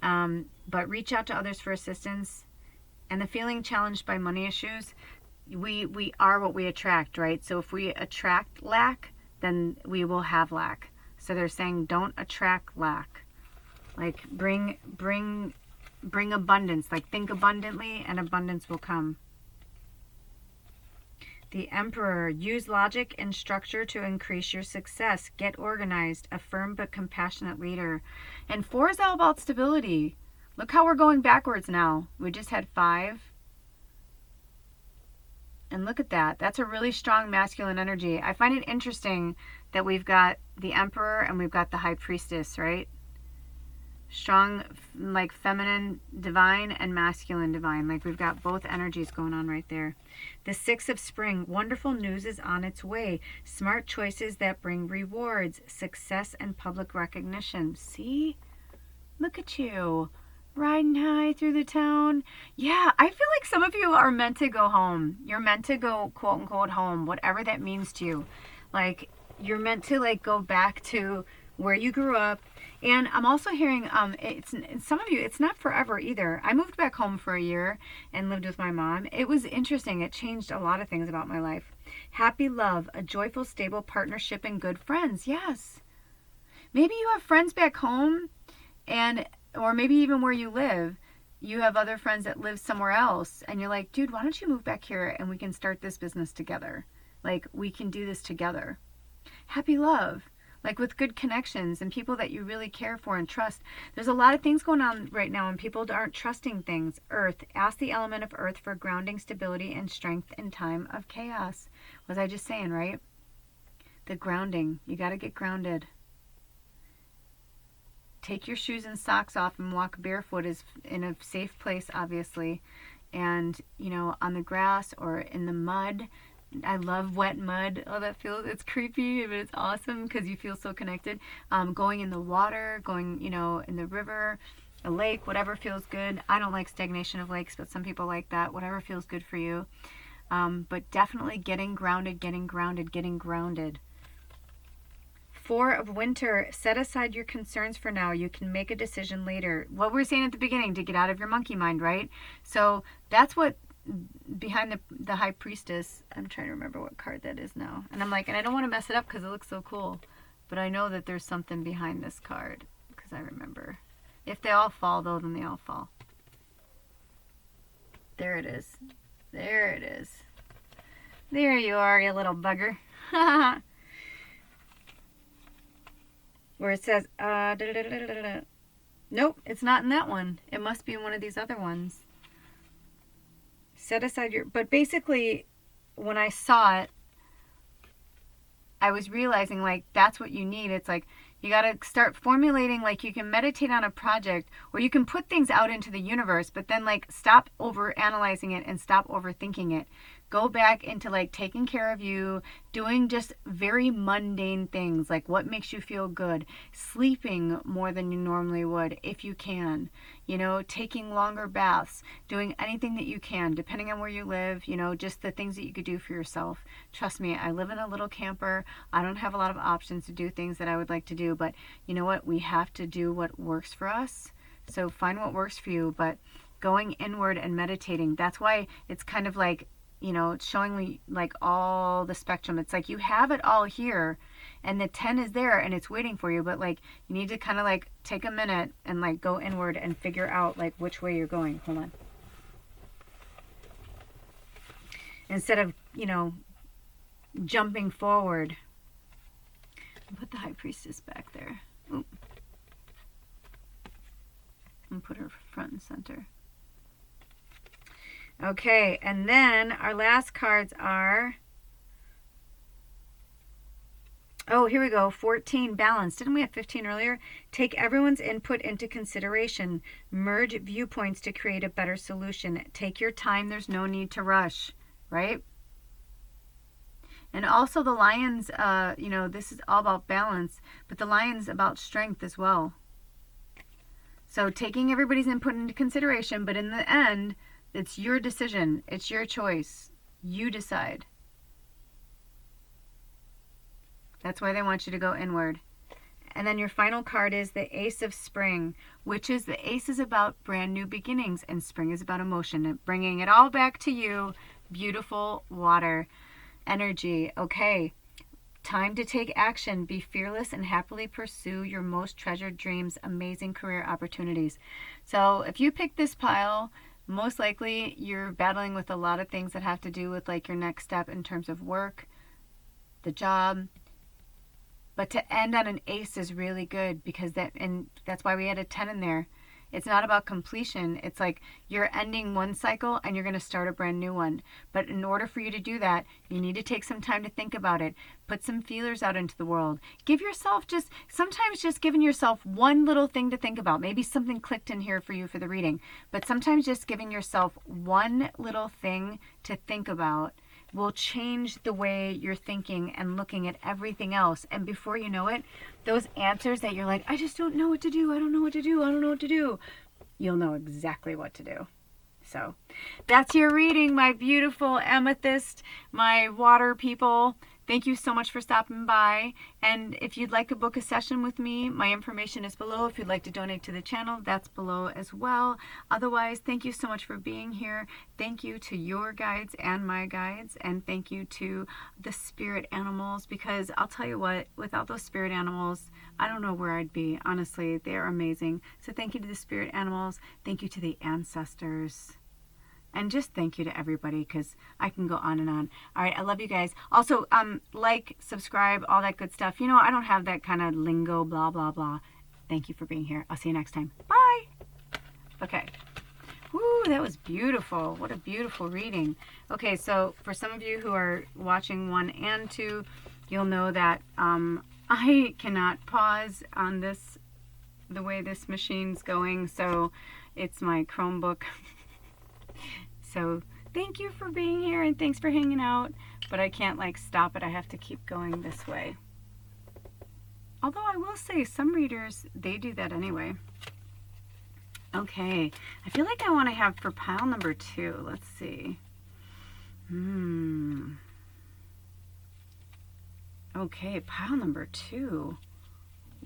Speaker 1: But reach out to others for assistance. And the feeling challenged by money issues, we are what we attract, right? So if we attract lack, then we will have lack. So they're saying don't attract lack. Like bring abundance. Like think abundantly and abundance will come. The Emperor, use logic and structure to increase your success. Get organized, a firm but compassionate leader. And 4 is all about stability. Look how we're going backwards now. We just had 5. And look at that. That's a really strong masculine energy. I find it interesting that we've got the Emperor and we've got the High Priestess, right? Strong, like feminine divine and masculine divine. Like we've got both energies going on right there. The 6 of Spring. Wonderful news is on its way. Smart choices that bring rewards, success, and public recognition. See? Look at you. Riding high through the town. Yeah, I feel like some of you are meant to go home. You're meant to go, quote unquote, home, whatever that means to you. Like, you're meant to, like, go back to where you grew up. And I'm also hearing, some of you, it's not forever either. I moved back home for a year and lived with my mom. It was interesting. It changed a lot of things about my life. Happy love, a joyful, stable partnership, and good friends. Yes. Maybe you have friends back home or maybe even where you live, you have other friends that live somewhere else. And you're like, dude, why don't you move back here and we can start this business together? Like, we can do this together. Happy love. Like with good connections and people that you really care for and trust. There's a lot of things going on right now and people aren't trusting things. Earth. Ask the element of earth for grounding, stability, and strength in time of chaos. Was I just saying, right? The grounding. You got to get grounded. Take your shoes and socks off and walk barefoot is in a safe place, obviously. And, on the grass or in the mud. I love wet mud. Oh, it's creepy, but it's awesome because you feel so connected. Going in the water, going, in the river, a lake, whatever feels good. I don't like stagnation of lakes, but some people like that. Whatever feels good for you. But definitely getting grounded. 4 of Winter, set aside your concerns for now. You can make a decision later. What we were saying at the beginning, to get out of your monkey mind, right? So that's what behind the High Priestess, I'm trying to remember what card that is now. And I'm like, and I don't want to mess it up because it looks so cool. But I know that there's something behind this card because I remember. If they all fall, though, then they all fall. There it is. There it is. There you are, you little bugger. Where it says, nope, it's not in that one. It must be in one of these other ones. Set aside but basically, when I saw it, I was realizing, like, that's what you need. It's like, you got to start formulating, like, you can meditate on a project, or you can put things out into the universe, but then, like, stop over analyzing it and stop overthinking it. Go back into, like, taking care of you, doing just very mundane things, like what makes you feel good, sleeping more than you normally would, if you can, taking longer baths, doing anything that you can, depending on where you live, just the things that you could do for yourself. Trust me, I live in a little camper. I don't have a lot of options to do things that I would like to do, but you know what? We have to do what works for us. So find what works for you, but going inward and meditating, that's why it's kind of like, it's showing me like all the spectrum. It's like you have it all here and the 10 is there and it's waiting for you, but like you need to kind of like take a minute and like go inward and figure out like which way you're going. Hold on. Instead of, jumping forward. Put the High Priestess back there. Oop. And put her front and center. Okay, and then our last cards are... Oh, here we go. 14, balance. Didn't we have 15 earlier? Take everyone's input into consideration. Merge viewpoints to create a better solution. Take your time. There's no need to rush, right? And also the Lion's, you know, this is all about balance, but the Lion's about strength as well. So taking everybody's input into consideration, but in the end, it's your decision. It's your choice. You decide. That's why they want you to go inward. And then your final card is the Ace of Spring, which is the Ace is about brand new beginnings and Spring is about emotion, bringing it all back to you. Beautiful water energy. Okay, time to take action. Be fearless and happily pursue your most treasured dreams, amazing career opportunities. So if you pick this pile, most likely you're battling with a lot of things that have to do with like your next step in terms of work, the job. But to end on an ace is really good because that's why we had a 10 in there. It's not about completion. It's like you're ending one cycle and you're going to start a brand new one. But in order for you to do that, you need to take some time to think about it. Put some feelers out into the world. Give yourself sometimes just giving yourself one little thing to think about. Maybe something clicked in here for you for the reading. But sometimes just giving yourself one little thing to think about will change the way you're thinking and looking at everything else. And before you know it, those answers that you're like, I just don't know what to do. I don't know what to do. I don't know what to do. You'll know exactly what to do. So that's your reading, my beautiful amethyst, my water people. Thank you so much for stopping by. And if you'd like to book a session with me, my information is below. If you'd like to donate to the channel, that's below as well. Otherwise, thank you so much for being here. Thank you to your guides and my guides. And thank you to the spirit animals, because I'll tell you what, without those spirit animals, I don't know where I'd be. Honestly, they're amazing. So thank you to the spirit animals. Thank you to the ancestors. And just thank you to everybody, because I can go on and on. All right, I love you guys. Also, like, subscribe, all that good stuff. You know, I don't have that kind of lingo, blah, blah, blah. Thank you for being here. I'll see you next time. Bye. Okay. Woo, that was beautiful. What a beautiful reading. Okay, so for some of you who are watching 1 and 2, you'll know that I cannot pause on this, the way this machine's going. So it's my Chromebook. So thank you for being here and thanks for hanging out, but I can't like stop it. I have to keep going this way. Although I will say some readers, they do that anyway. Okay, I feel like I want to have for pile number 2. Let's see. Okay, pile number 2.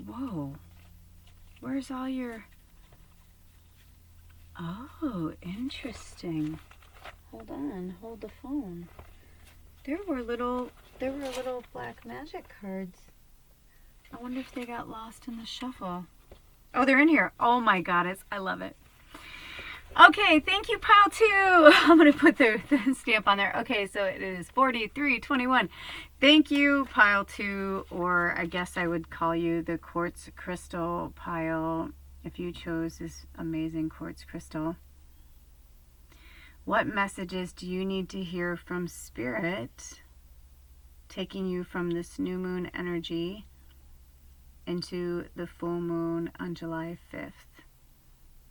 Speaker 1: Whoa. Where's all your... Oh, interesting. Hold on, hold the phone. There were little black magic cards. I wonder if they got lost in the shuffle. Oh, they're in here. Oh my goddess, I love it. Okay, thank you, pile 2. I'm gonna put the stamp on there. Okay, so it is 4321. Thank you, pile 2, or I guess I would call you the Quartz Crystal pile, if you chose this amazing quartz crystal. What messages do you need to hear from Spirit, taking you from this new moon energy into the full moon on July 5th?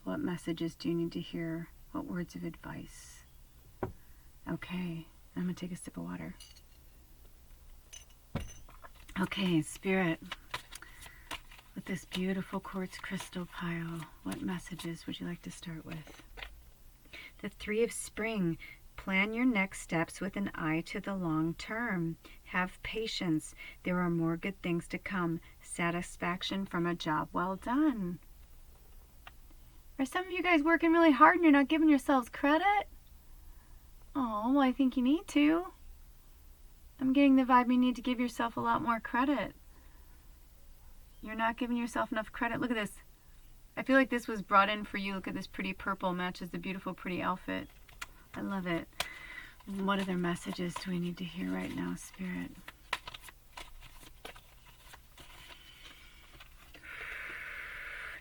Speaker 1: What messages do you need to hear? What words of advice? Okay, I'm going to take a sip of water. Okay, Spirit, with this beautiful quartz crystal pile, what messages would you like to start with? The 3 of Spring. Plan your next steps with an eye to the long term. Have patience. There are more good things to come. Satisfaction from a job well done. Are some of you guys working really hard and you're not giving yourselves credit? Oh, well, I think you need to. I'm getting the vibe you need to give yourself a lot more credit. You're not giving yourself enough credit. Look at this. I feel like this was brought in for you. Look at this pretty purple, matches the beautiful, pretty outfit. I love it. What other messages do we need to hear right now, Spirit?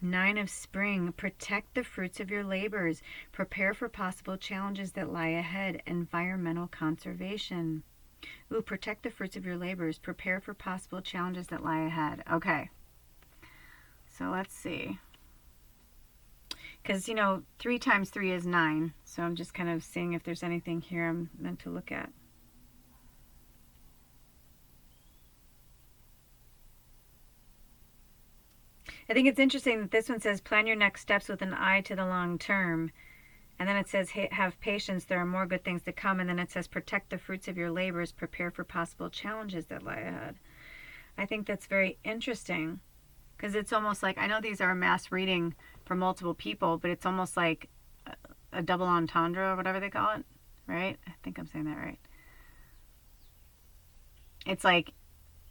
Speaker 1: Nine of Spring. Protect the fruits of your labors. Prepare for possible challenges that lie ahead. Environmental conservation. Ooh, protect the fruits of your labors. Prepare for possible challenges that lie ahead. Okay. So let's see. Because, 3 times 3 is 9. So I'm just kind of seeing if there's anything here I'm meant to look at. I think it's interesting that this one says, plan your next steps with an eye to the long term. And then it says, hey, have patience. There are more good things to come. And then it says, protect the fruits of your labors. Prepare for possible challenges that lie ahead. I think that's very interesting. Because it's almost like, I know these are a mass reading for multiple people, but it's almost like a double entendre or whatever they call it. Right? I think I'm saying that right.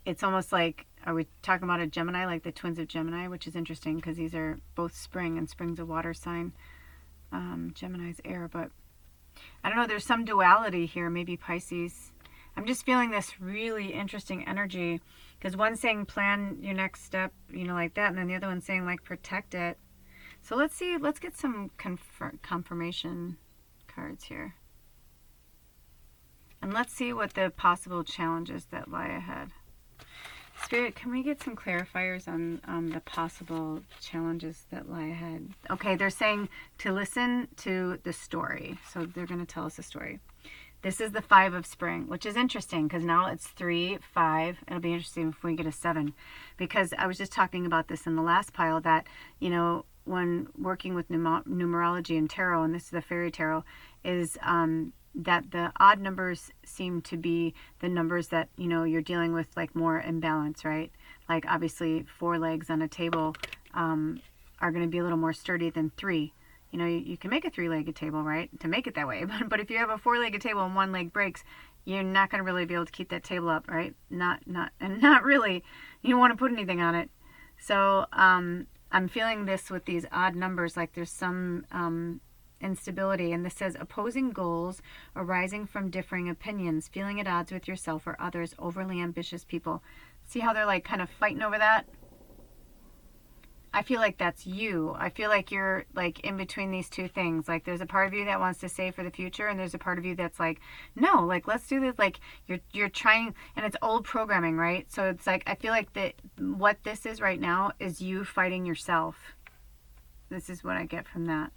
Speaker 1: It's almost like, are we talking about a Gemini, like the twins of Gemini, which is interesting because these are both spring, and spring's a water sign. Gemini's air, but I don't know, there's some duality here, maybe Pisces. I'm just feeling this really interesting energy because one's saying plan your next step, like that, and then the other one's saying like protect it. So let's see, let's get some confirmation cards here. And let's see what the possible challenges that lie ahead. Spirit, can we get some clarifiers on the possible challenges that lie ahead? Okay, they're saying to listen to the story. So they're going to tell us a story. This is the 5 of Spring, which is interesting because now it's 3, 5. It'll be interesting if we get a 7. Because I was just talking about this in the last pile that, when working with numerology and tarot, and this is the fairy tarot, is that the odd numbers seem to be the numbers that, you're dealing with like more imbalance, right? Like obviously 4 legs on a table are going to be a little more sturdy than 3. You can make a 3-legged table, right? To make it that way. But if you have a 4-legged table and one leg breaks, you're not going to really be able to keep that table up, right? Not really. You don't want to put anything on it. So I'm feeling this with these odd numbers, like there's some instability. And this says opposing goals arising from differing opinions, feeling at odds with yourself or others, overly ambitious people. See how they're like kind of fighting over that? I feel like that's you. I feel like you're like in between these two things. Like there's a part of you that wants to save for the future, and there's a part of you that's like, no, like let's do this. Like you're trying, and it's old programming, right? So it's like I feel like that what this is right now is you fighting yourself. This is what I get from that.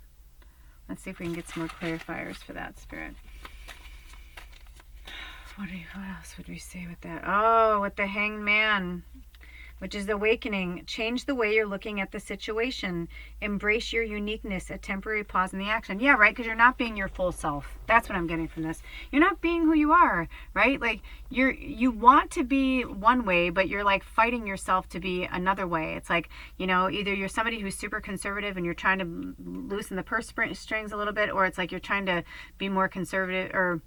Speaker 1: Let's see if we can get some more clarifiers for that, Spirit. What else would we say with that? Oh, with the Hanged Man, which is awakening. Change the way you're looking at the situation. Embrace your uniqueness. A temporary pause in the action. Yeah, right, because you're not being your full self. That's what I'm getting from this. You're not being who you are, right? Like you want to be one way, but you're like fighting yourself to be another way. It's like, either you're somebody who's super conservative and you're trying to loosen the purse strings a little bit, or it's like you're trying to be more conservative, or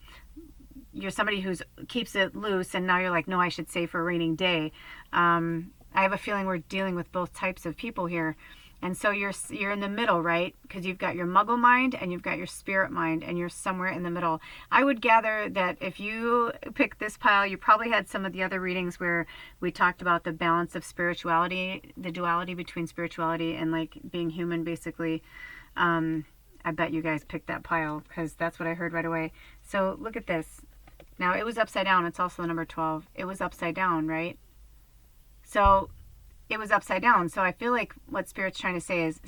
Speaker 1: you're somebody who keeps it loose and now you're like, no, I should save for a raining day. I have a feeling we're dealing with both types of people here. And so you're in the middle, right? Because you've got your muggle mind and you've got your spirit mind, and you're somewhere in the middle. I would gather that if you picked this pile, you probably had some of the other readings where we talked about the balance of spirituality, the duality between spirituality and like being human, basically. I bet you guys picked that pile because that's what I heard right away. So look at this. Now it was upside down. It's also the number 12. It was upside down, right? So it was upside down. So I feel like what Spirit's trying to say is,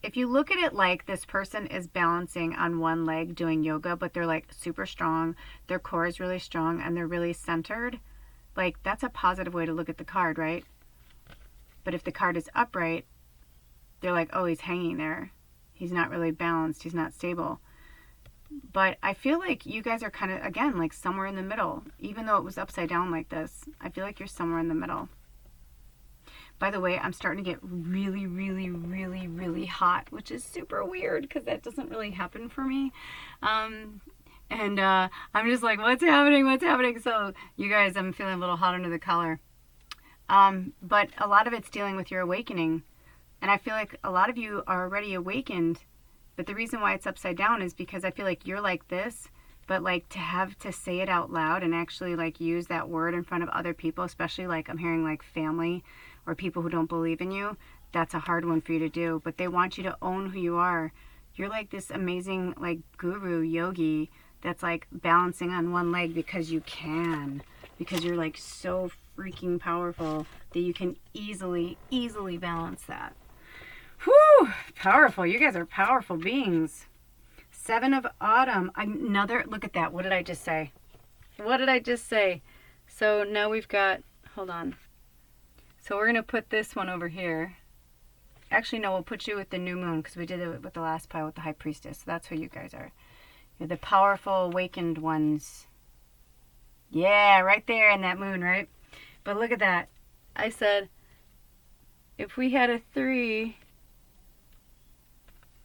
Speaker 1: if you look at it like this person is balancing on one leg doing yoga, but they're like super strong, their core is really strong, and they're really centered, like that's a positive way to look at the card, right? But if the card is upright, they're like, oh, he's hanging there. He's not really balanced. He's not stable. But I feel like you guys are kind of, again, like somewhere in the middle. Even though it was upside down like this, I feel like you're somewhere in the middle. By the way, I'm starting to get really, really, really, really hot, which is super weird because that doesn't really happen for me. I'm just like, what's happening? What's happening? So you guys, I'm feeling a little hot under the collar. But a lot of it's dealing with your awakening. And I feel like a lot of you are already awakened. But the reason why it's upside down is because I feel like you're like this, but like to have to say it out loud and actually like use that word in front of other people, especially like I'm hearing like family or people who don't believe in you, that's a hard one for you to do, but they want you to own who you are. You're like this amazing like guru yogi that's like balancing on one leg because you can, because you're like so freaking powerful that you can easily balance that. Whew, powerful. You guys are powerful beings. 7 of Autumn. Another, look at that. What did I just say? What did I just say? So now we've got, hold on. So we're going to put this one over here. Actually, no, we'll put you with the new moon because we did it with the last pile with the High Priestess. So that's who you guys are. You're the powerful awakened ones. Yeah, right there in that moon, right? But look at that. I said, if we had a 3,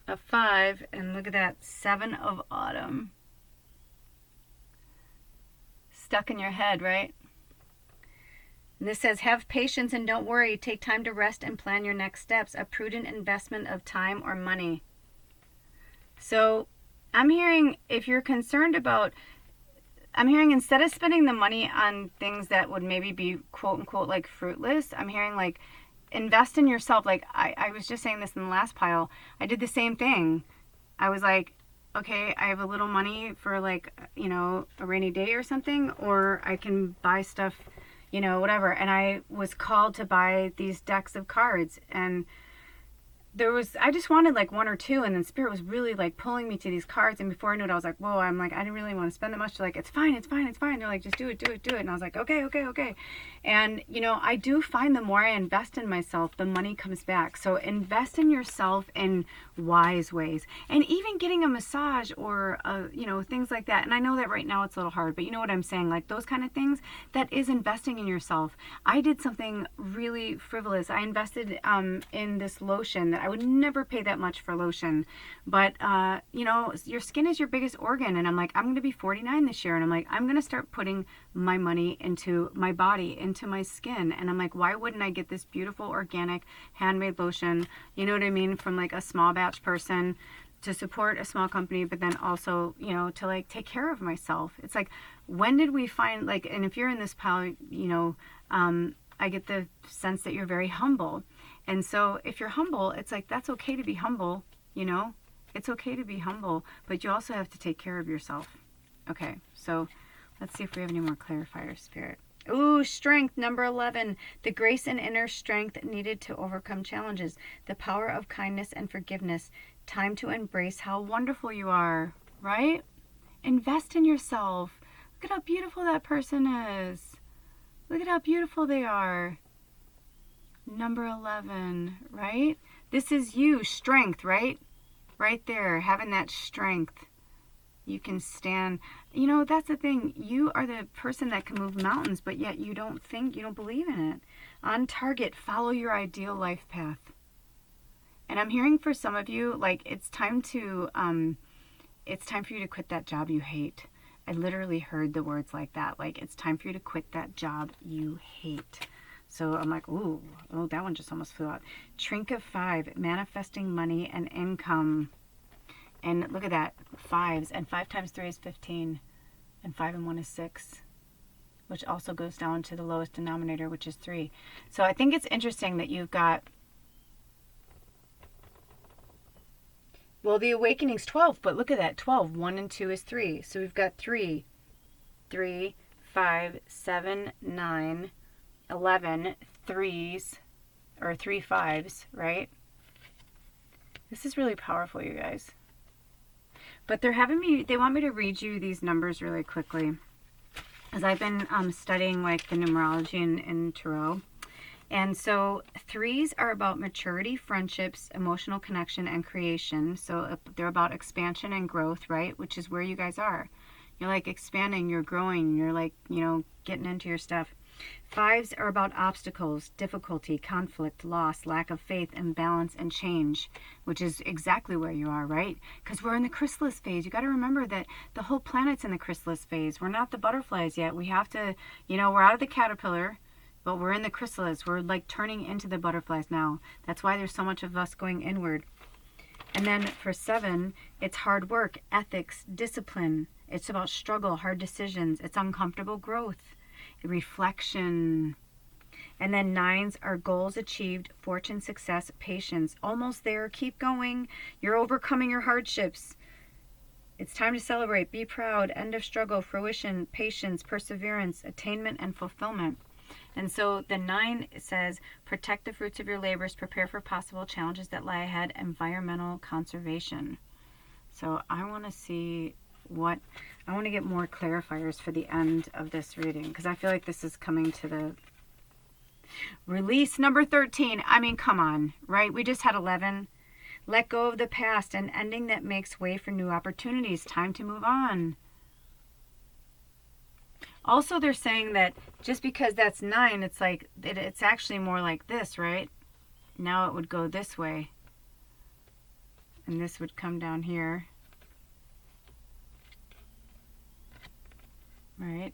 Speaker 1: a 5, and look at that, 7 of Autumn. Stuck in your head, right? And this says, have patience and don't worry. Take time to rest and plan your next steps. A prudent investment of time or money. So I'm hearing, if you're concerned about, I'm hearing instead of spending the money on things that would maybe be quote unquote like fruitless, I'm hearing like invest in yourself. Like I was just saying this in the last pile. I did the same thing. I was like, okay, I have a little money for like, you know, a rainy day or something, or I can buy stuff, you know, whatever. And I was called to buy these decks of cards, and I just wanted like 1 or 2, and then Spirit was really like pulling me to these cards, and before I knew it, I was like, whoa, I'm like, I didn't really want to spend that much. They're like, it's fine. They're like, just do it. And I was like, okay. And, you know, I do find the more I invest in myself, the money comes back. So invest in yourself in wise ways, and even getting a massage or, you know, things like that. And I know that right now it's a little hard, but you know what I'm saying? Like those kind of things, that is investing in yourself. I did something really frivolous. I invested in this lotion that I would never pay that much for lotion, but you know, your skin is your biggest organ, and I'm like, I'm gonna be 49 this year, and I'm like, I'm gonna start putting my money into my body, into my skin, and I'm like, why wouldn't I get this beautiful organic handmade lotion, you know what I mean, from like a small batch person, to support a small company, but then also, you know, to like take care of myself. It's like, when did we find, like, and if you're in this pile, you know, I get the sense that you're very humble. And so if you're humble, it's like, that's okay to be humble, you know? It's okay to be humble, but you also have to take care of yourself. Okay, so let's see if we have any more clarifiers, Spirit. Ooh, strength, number 11. The grace and inner strength needed to overcome challenges. The power of kindness and forgiveness. Time to embrace how wonderful you are, right? Invest in yourself. Look at how beautiful that person is. Look at how beautiful they are. Number 11, right? This is you, strength, right? Right there, having that strength. You can stand. You know, that's the thing. You are the person that can move mountains, but yet you don't believe in it. On target, follow your ideal life path. And I'm hearing for some of you, like, it's time for you to quit that job you hate. I literally heard the words like that. Like, it's time for you to quit that job you hate. So I'm like, ooh, oh, that one just almost flew out. Trink of 5, manifesting money and income. And look at that, 5s, and 5 times 3 is 15, and 5 and 1 is 6, which also goes down to the lowest denominator, which is 3. So I think it's interesting that you've got, well, the awakening's 12, but look at that, 12, 1 and 2 is 3. So we've got 3, 5, 7, 9, 11, 3s, or 3 5s, right? This is really powerful, you guys. But they want me to read you these numbers really quickly, as I've been studying like the numerology in tarot. And so 3s are about maturity, friendships, emotional connection, and creation. So they're about expansion and growth, right? Which is where you guys are. You're like expanding, you're growing, you're like, you know, getting into your stuff. 5s are about obstacles, difficulty, conflict, loss, lack of faith, imbalance, and change, which is exactly where you are, right? Because we're in the chrysalis phase. You got to remember that the whole planet's in the chrysalis phase. We're not the butterflies yet. We have to, you know, we're out of the caterpillar, but we're in the chrysalis. We're like turning into the butterflies now. That's why there's so much of us going inward. And then for 7, it's hard work, ethics, discipline. It's about struggle, hard decisions. It's uncomfortable growth, reflection. And then 9s are goals achieved, fortune, success, patience. Almost there. Keep going. You're overcoming your hardships. It's time to celebrate. Be proud. End of struggle. Fruition, patience, perseverance, attainment, and fulfillment. And so the 9 says, protect the fruits of your labors, prepare for possible challenges that lie ahead, environmental conservation. So I want to see I want to get more clarifiers for the end of this reading, because I feel like this is coming to the release number 13. I mean, come on, right? We just had 11. Let go of the past, an ending that makes way for new opportunities. Time to move on. Also, they're saying that just because that's 9, it's like, it's actually more like this, right? Now it would go this way. And this would come down here. Right?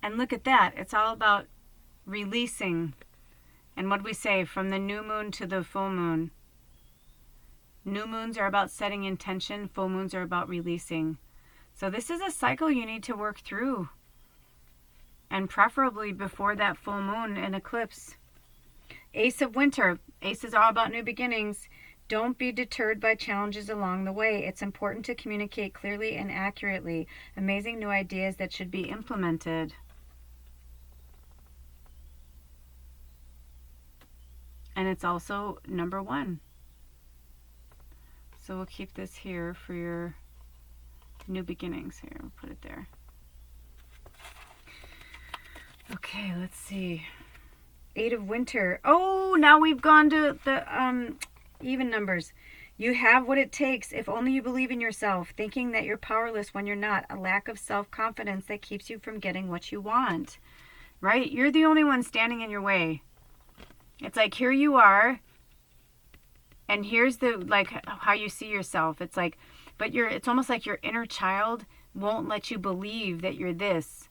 Speaker 1: And look at that. It's all about releasing. And what do we say? From the new moon to the full moon. New moons are about setting intention. Full moons are about releasing. So this is a cycle you need to work through. And preferably before that full moon and eclipse. Ace of Winter. Aces are all about new beginnings. Don't be deterred by challenges along the way. It's important to communicate clearly and accurately. Amazing new ideas that should be implemented. And it's also number 1. So we'll keep this here for your new beginnings. Here, we'll put it there. Okay, let's see. 8 of Winter. Oh, now we've gone to the even numbers. You have what it takes if only you believe in yourself. Thinking that you're powerless when you're not. A lack of self-confidence that keeps you from getting what you want. Right? You're the only one standing in your way. It's like, here you are. And here's the, like, how you see yourself. It's like, but it's almost like your inner child won't let you believe that you're this.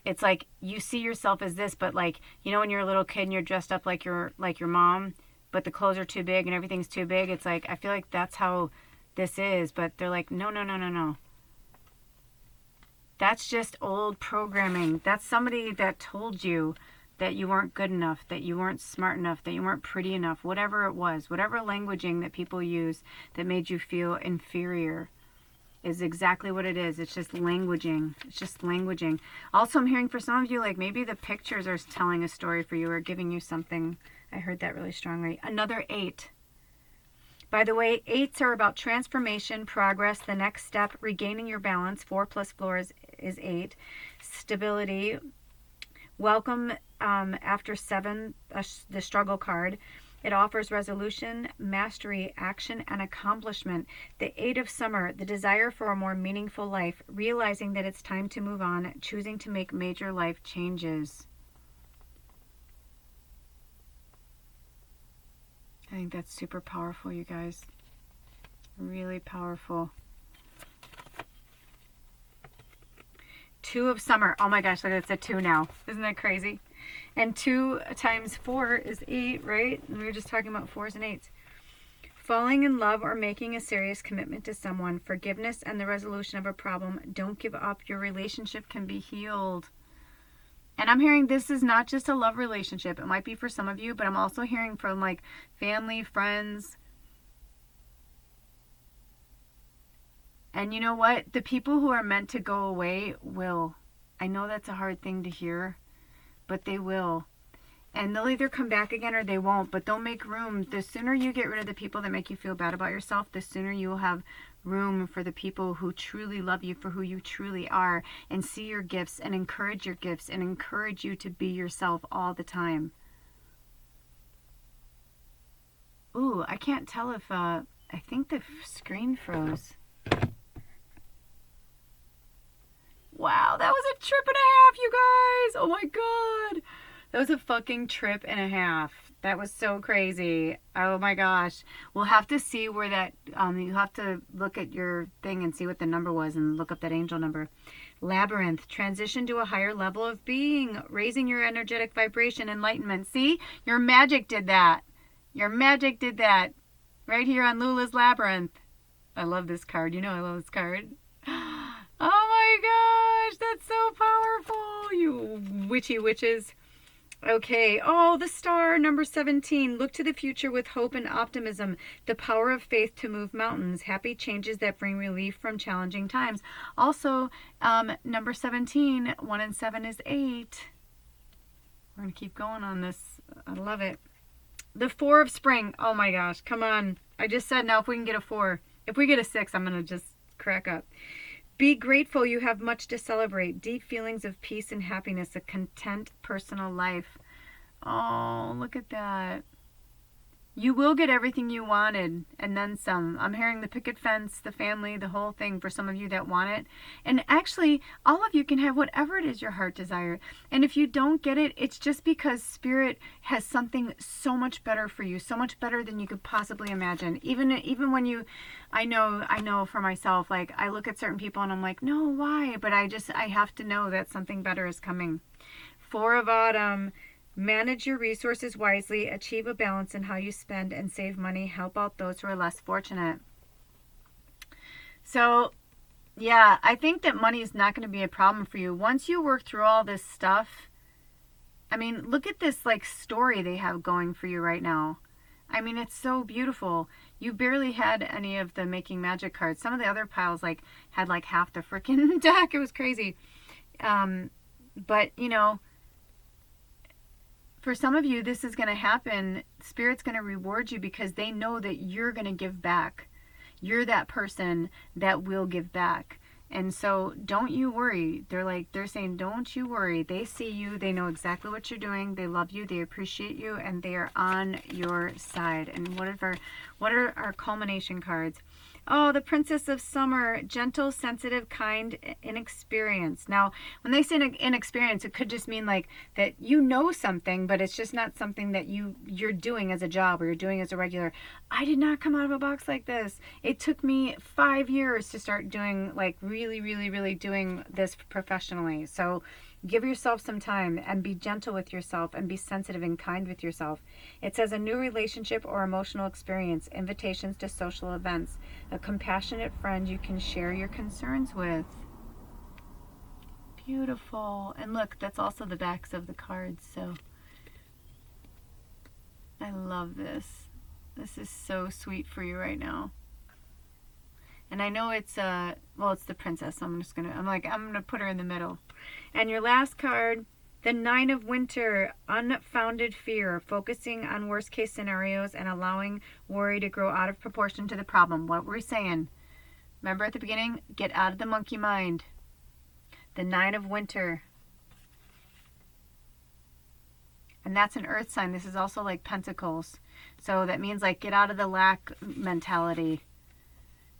Speaker 1: It's like you see yourself as this, but like, you know, when you're a little kid and you're dressed up like your mom, but the clothes are too big and everything's too big. It's like, I feel like that's how this is, but they're like, no. That's just old programming. That's somebody that told you that you weren't good enough, that you weren't smart enough, that you weren't pretty enough, whatever it was, whatever languaging that people use that made you feel inferior is exactly what it is. It's just languaging. It's just languaging. Also, I'm hearing for some of you, like maybe the pictures are telling a story for you or giving you something. I heard that really strongly. Another 8. By the way, 8s are about transformation, progress, the next step, regaining your balance. 4 plus 4 is 8. Stability. Welcome after 7, the struggle card. It offers resolution, mastery, action, and accomplishment. The 8 of Summer, the desire for a more meaningful life, realizing that it's time to move on, choosing to make major life changes. I think that's super powerful, you guys. Really powerful. 2 of Summer. Oh my gosh, look, it's a 2 now. Isn't that crazy? And 2 times 4 is 8, right? And we were just talking about 4s and 8s. Falling in love or making a serious commitment to someone. Forgiveness and the resolution of a problem. Don't give up. Your relationship can be healed. And I'm hearing this is not just a love relationship. It might be for some of you, but I'm also hearing from like family, friends. And you know what? The people who are meant to go away will. I know that's a hard thing to hear, but they will. And they'll either come back again or they won't, but they'll make room. The sooner you get rid of the people that make you feel bad about yourself, the sooner you will have room for the people who truly love you for who you truly are and see your gifts and encourage your gifts and encourage you to be yourself all the time. Ooh, I can't tell if, I think the screen froze. Wow, that was a trip and a half, you guys. Oh my God. That was a fucking trip and a half. That was so crazy. Oh my gosh. We'll have to see where that, you'll have to look at your thing and see what the number was and look up that angel number. Labyrinth, transition to a higher level of being, raising your energetic vibration, enlightenment. See, your Magick did that. Your Magick did that right here on Lula's Labyrinth. I love this card. You know I love this card. Oh my gosh, that's so powerful, you witchy witches. Okay. Oh, the star, number 17. Look to the future with hope and optimism. The power of faith to move mountains. Happy changes that bring relief from challenging times. Also, number 17, 1 and 7 is 8. We're going to keep going on this. I love it. The 4 of spring. Oh my gosh, come on. I just said now if we can get a 4. If we get a 6, I'm going to just crack up. Be grateful, you have much to celebrate. Deep feelings of peace and happiness, a content personal life. Oh, look at that. You will get everything you wanted and then some. I'm hearing the picket fence, the family, the whole thing for some of you that want it. And actually, all of you can have whatever it is your heart desire. And if you don't get it, it's just because Spirit has something so much better for you, so much better than you could possibly imagine. Even when you, I know for myself, like I look at certain people and I'm like, no, why? But I have to know that something better is coming. 4 of autumn. Manage your resources wisely, achieve a balance in how you spend and save money, help out those who are less fortunate. So, yeah, I think that money is not going to be a problem for you. Once you work through all this stuff, I mean, look at this like story they have going for you right now. I mean, it's so beautiful. You barely had any of the Making Magic cards. Some of the other piles like had like half the freaking deck. It was crazy. But, you know, for some of you, this is going to happen. Spirit's going to reward you because they know that you're going to give back. You're that person that will give back. And so don't you worry. They're saying, don't you worry. They see you. They know exactly what you're doing. They love you. They appreciate you. And they are on your side. And what are our culmination cards? Oh, the Princess of Summer, gentle, sensitive, kind, inexperienced. Now, when they say inexperienced, it could just mean like that you know something, but it's just not something that you're doing as a job or you're doing as a regular. I did not come out of a box like this. It took me 5 years to start doing like really, really, really doing this professionally. So give yourself some time and be gentle with yourself and be sensitive and kind with yourself. It says a new relationship or emotional experience, invitations to social events, a compassionate friend you can share your concerns with. Beautiful. And look, that's also the backs of the cards. So I love this. This is so sweet for you right now. And I know it's it's the princess. I'm gonna put her in the middle. And your last card, the 9 of Winter, unfounded fear, focusing on worst case scenarios and allowing worry to grow out of proportion to the problem. What we're saying, remember at the beginning, get out of the monkey mind. The 9 of Winter. And that's an earth sign. This is also like Pentacles. So that means like get out of the lack mentality.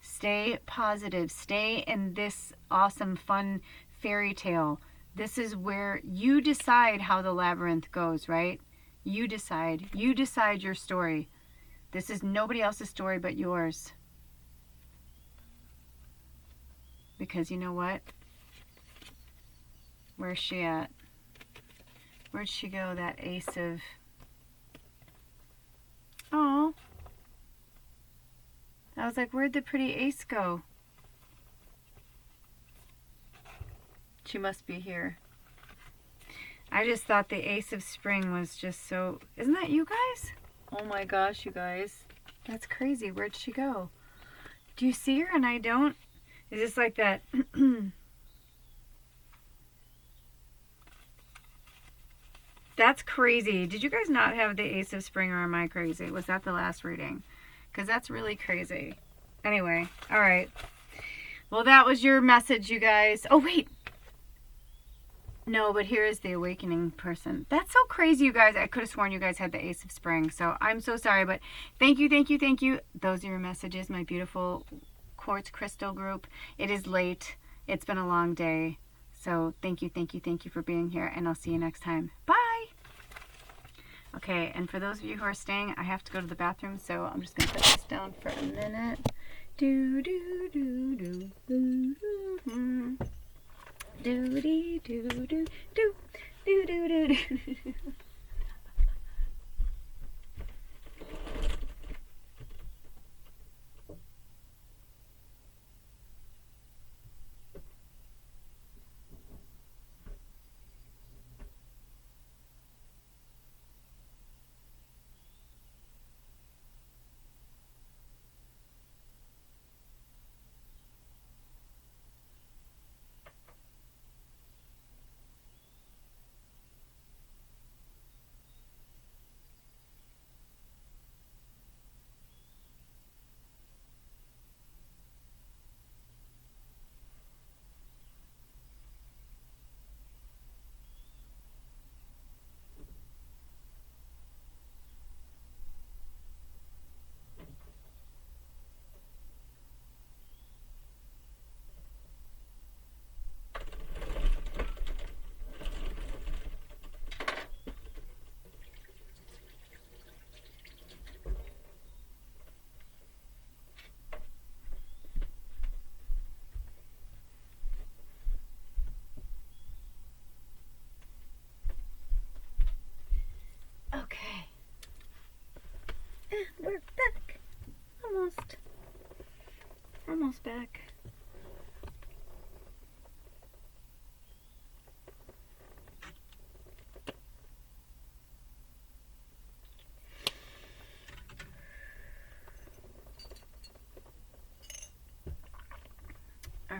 Speaker 1: Stay positive. Stay in this awesome, fun fairy tale. This is where you decide how the labyrinth goes, right? You decide. You decide your story. This is nobody else's story but yours. Because you know what? Where's she at? Where'd she go, that ace of... Oh. I was like, where'd the pretty ace go? She must be here. I just thought the Ace of Spring was just so... Isn't that you guys? Oh my gosh, you guys. That's crazy. Where'd she go? Do you see her and I don't? Is this like that? That's crazy. Did you guys not have the Ace of Spring or am I crazy? Was that the last reading? Because that's really crazy. Anyway, all right. Well, that was your message, you guys. Oh, wait. No, but here is the awakening person. That's so crazy, you guys. I could have sworn you guys had the Ace of Spring. So I'm so sorry, but thank you, thank you, thank you. Those are your messages, my beautiful Quartz Crystal group. It is late. It's been a long day. So thank you, thank you, thank you for being here. And I'll see you next time. Bye. Okay, and for those of you who are staying, I have to go to the bathroom, so I'm just going to put this down for a minute. Do do do do do do do do do do do do do do.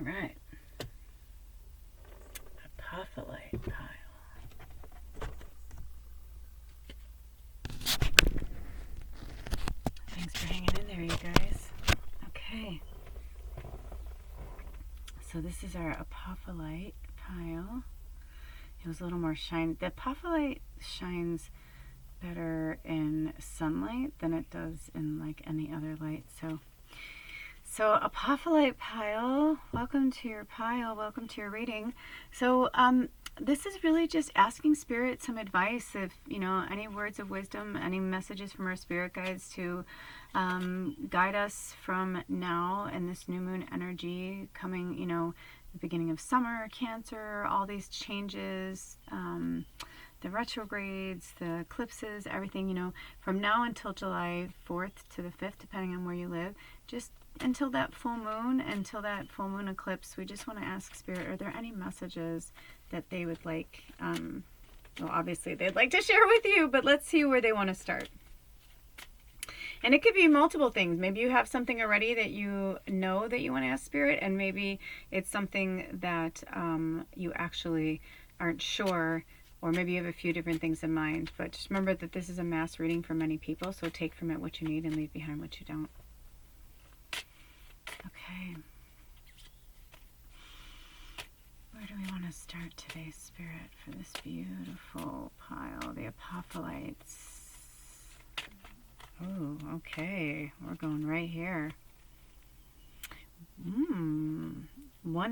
Speaker 1: right. Apopholite pile. Thanks for hanging in there, you guys. Okay. So this is our Apopholite pile. It was a little more shiny. The Apopholite shines better in sunlight than it does in like any other light. So Apopholite pile, welcome to your pile, welcome to your reading. So this is really just asking Spirit some advice, if you know any words of wisdom, any messages from our spirit guides to guide us from now and this new moon energy coming, you know, the beginning of summer, Cancer, all these changes, the retrogrades, the eclipses, everything, you know, from now until July 4th to the 5th, depending on where you live, just until that full moon eclipse, we just want to ask Spirit, are there any messages that they would like, well, obviously they'd like to share with you, but let's see where they want to start. And it could be multiple things. Maybe you have something already that you know that you want to ask Spirit, and maybe it's something that you actually aren't sure, or maybe you have a few different things in mind. But just remember that this is a mass reading for many people, so take from it what you need and leave behind what you don't. Okay. Where do we want to start today, Spirit, for this beautiful pile, the Apopholites? Oh, okay. We're going right here. One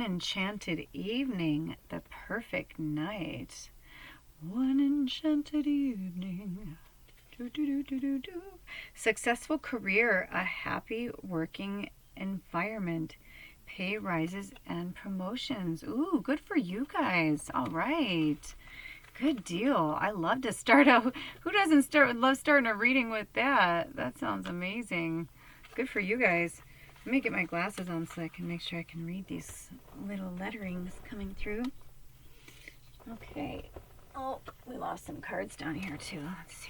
Speaker 1: enchanted evening, the perfect night. One enchanted evening. Do, do, do, do, do, do. Successful career, a happy working environment, pay rises and promotions. Ooh, good for you guys. All right. Good deal. I love to start out. Who doesn't love starting a reading with that? That sounds amazing. Good for you guys. Let me get my glasses on so I can make sure I can read these little letterings coming through. Okay. Oh, we lost some cards down here too. Let's see.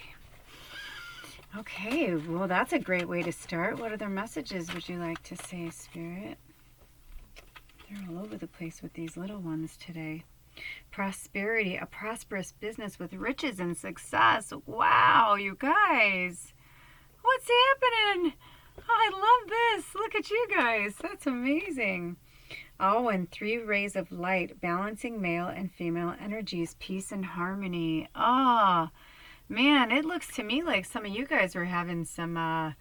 Speaker 1: Okay, well, that's a great way to start. What other messages would you like to say, Spirit? They're all over the place with these little ones today. Prosperity, a prosperous business with riches and success. Wow, you guys. What's happening? Oh, I love this. Look at you guys. That's amazing. Oh, and 3 rays of light, balancing male and female energies, peace and harmony. Oh, man, it looks to me like some of you guys are having some,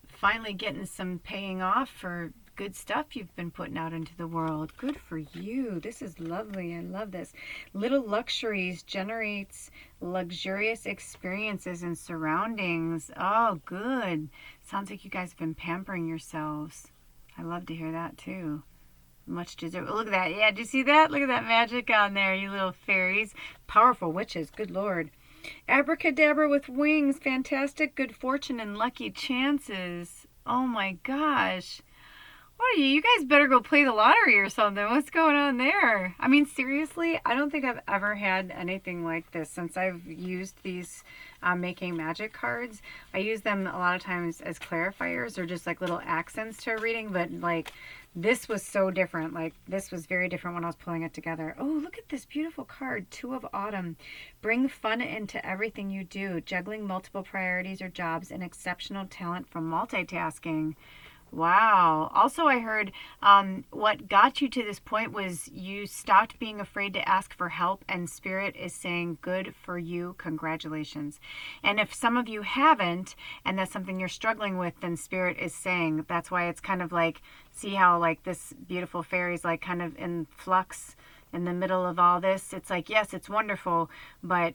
Speaker 1: finally getting some paying off for good stuff you've been putting out into the world. Good for you. This is lovely. I love this. Little luxuries generates luxurious experiences and surroundings. Oh, good. Sounds like you guys have been pampering yourselves. I love to hear that too. Much deserved. Look at that. Yeah, did you see that? Look at that magic on there, you little fairies. Powerful witches. Good Lord. Abracadabra with wings. Fantastic good fortune and lucky chances. Oh my gosh. What are you? You guys better go play the lottery or something. What's going on there? I mean, seriously, I don't think I've ever had anything like this since I've used these making Magick cards. I use them a lot of times as clarifiers or just like little accents to a reading, but like this was so different. Like this was very different when I was pulling it together. Oh, look at this beautiful card, 2 of Autumn. Bring fun into everything you do, juggling multiple priorities or jobs, and exceptional talent from multitasking. Wow. Also, I heard what got you to this point was you stopped being afraid to ask for help, and Spirit is saying, good for you. Congratulations. And if some of you haven't, and that's something you're struggling with, then Spirit is saying, that's why it's kind of like, see how like this beautiful fairy's like kind of in flux in the middle of all this. It's like, yes, it's wonderful, but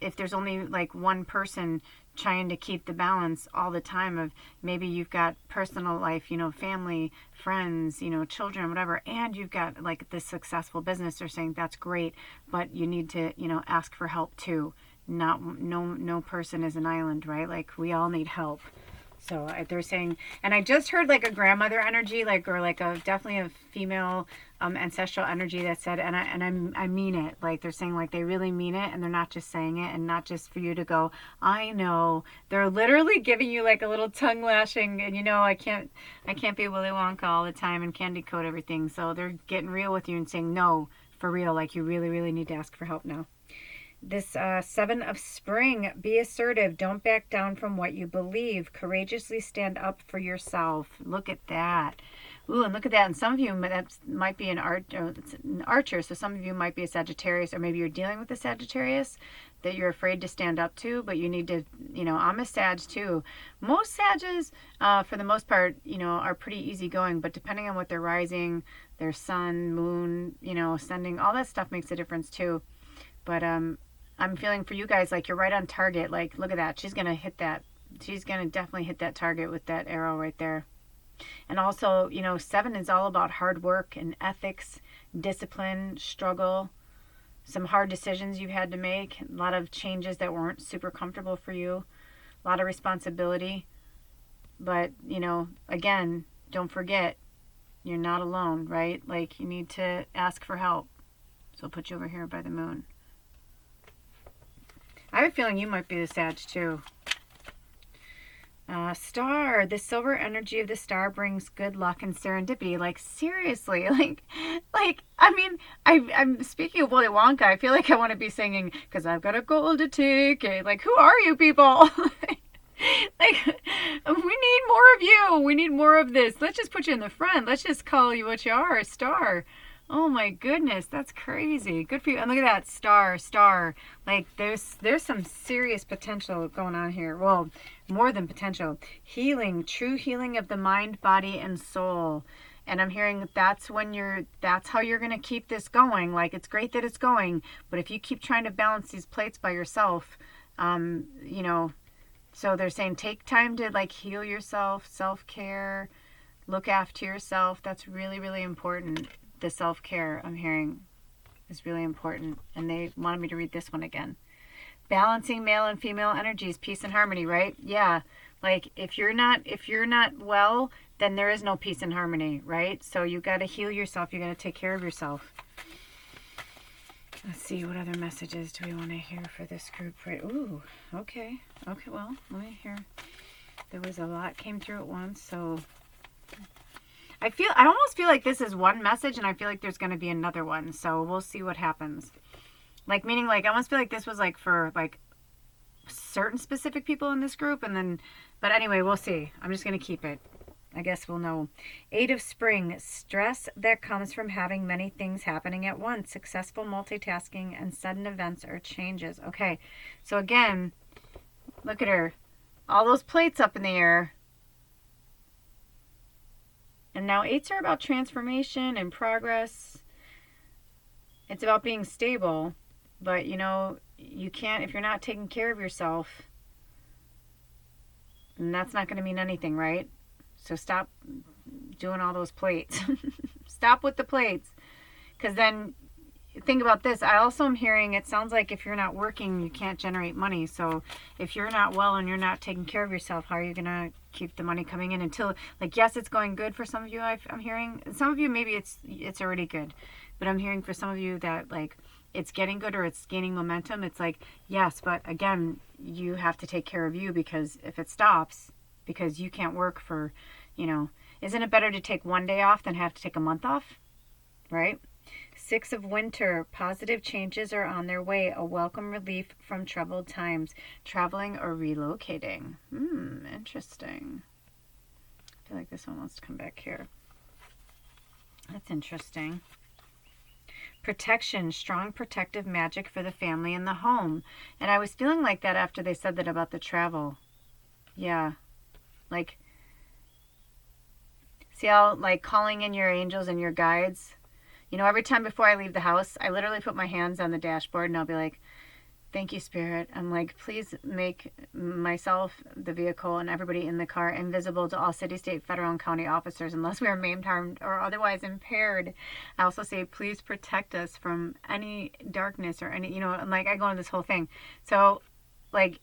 Speaker 1: if there's only like one person trying to keep the balance all the time of maybe you've got personal life, you know, family, friends, you know, children, whatever, and you've got like this successful business, they're saying that's great, but you need to, you know, ask for help too. No person is an island, right? Like we all need help. So they're saying, and I just heard like a grandmother energy, like, or like a definitely a female ancestral energy that said, I mean it. Like they're saying, like they really mean it, and they're not just saying it, and not just for you to go, I know. They're literally giving you like a little tongue lashing, and you know, I can't be Willy Wonka all the time and candy coat everything. So they're getting real with you and saying, no, for real, like you really, really need to ask for help now. This 7 of Spring, be assertive. Don't back down from what you believe. Courageously stand up for yourself. Look at that. Ooh, and look at that. And some of you, that might be an archer. So some of you might be a Sagittarius, or maybe you're dealing with a Sagittarius that you're afraid to stand up to, but you need to, you know, I'm a Sag too. Most Sages, for the most part, you know, are pretty easygoing, but depending on what they're rising, their sun, moon, you know, ascending, all that stuff makes a difference too. But, I'm feeling for you guys like you're right on target. Like, look at that. She's going to hit that. She's going to definitely hit that target with that arrow right there. And also, you know, 7 is all about hard work and ethics, discipline, struggle, some hard decisions you've had to make, a lot of changes that weren't super comfortable for you, a lot of responsibility. But, you know, again, don't forget, you're not alone, right? Like, you need to ask for help. So I'll put you over here by the moon. I have a feeling you might be the Sag too. Star. The silver energy of the star brings good luck and serendipity. Like, seriously. Like, I mean, I'm speaking of Willy Wonka. I feel like I want to be singing, because I've got a golden ticket. Like, who are you people? Like, we need more of you. We need more of this. Let's just put you in the front. Let's just call you what you are, a star. Oh my goodness, that's crazy. Good for you. And look at that, star. Like there's some serious potential going on here. Well, more than potential. Healing, true healing of the mind, body, and soul. And I'm hearing that's how you're going to keep this going. Like, it's great that it's going, but if you keep trying to balance these plates by yourself, you know, so they're saying take time to like heal yourself, self-care, look after yourself. That's really, really important. The self-care I'm hearing is really important. And they wanted me to read this one again. Balancing male and female energies, peace and harmony, right? Yeah. Like if you're not well, then there is no peace and harmony, right? So you got to heal yourself. You got to take care of yourself. Let's see, what other messages do we want to hear for this group? Right. Ooh, okay. Okay, well, let me hear. There was a lot came through at once, so I almost feel like this is one message, and I feel like there's going to be another one. So we'll see what happens. Like, meaning, like, I almost feel like this was, like, for, like, certain specific people in this group. And then, but anyway, we'll see. I'm just going to keep it. I guess we'll know. 8 of Spring, stress that comes from having many things happening at once. Successful multitasking and sudden events or changes. Okay, so again, look at her. All those plates up in the air. And now 8s are about transformation and progress. It's about being stable. But, you know, you can't, if you're not taking care of yourself, and that's not going to mean anything, right? So stop doing all those plates. Stop with the plates. Because then, think about this. I also am hearing, it sounds like if you're not working, you can't generate money. So if you're not well and you're not taking care of yourself, how are you going to keep the money coming in until, like, yes, it's going good for some of you, I'm hearing. Some of you, maybe it's already good. But I'm hearing for some of you that, like, it's getting good or it's gaining momentum. It's like, yes, but again, you have to take care of you, because if it stops, because you can't work for, you know, isn't it better to take one day off than have to take a month off? Right? 6 of Winter, positive changes are on their way. A welcome relief from troubled times. Traveling or relocating. Interesting. I feel like this one wants to come back here. That's interesting. Protection, strong protective magic for the family and the home. And I was feeling like that after they said that about the travel. Yeah. Like, see how, like, calling in your angels and your guides. You know, every time before I leave the house, I literally put my hands on the dashboard and I'll be like, thank you, Spirit. I'm like, please make myself, the vehicle, and everybody in the car invisible to all city, state, federal, and county officers unless we are maimed, harmed, or otherwise impaired. I also say, please protect us from any darkness or any, you know, and like I go into this whole thing. So, like,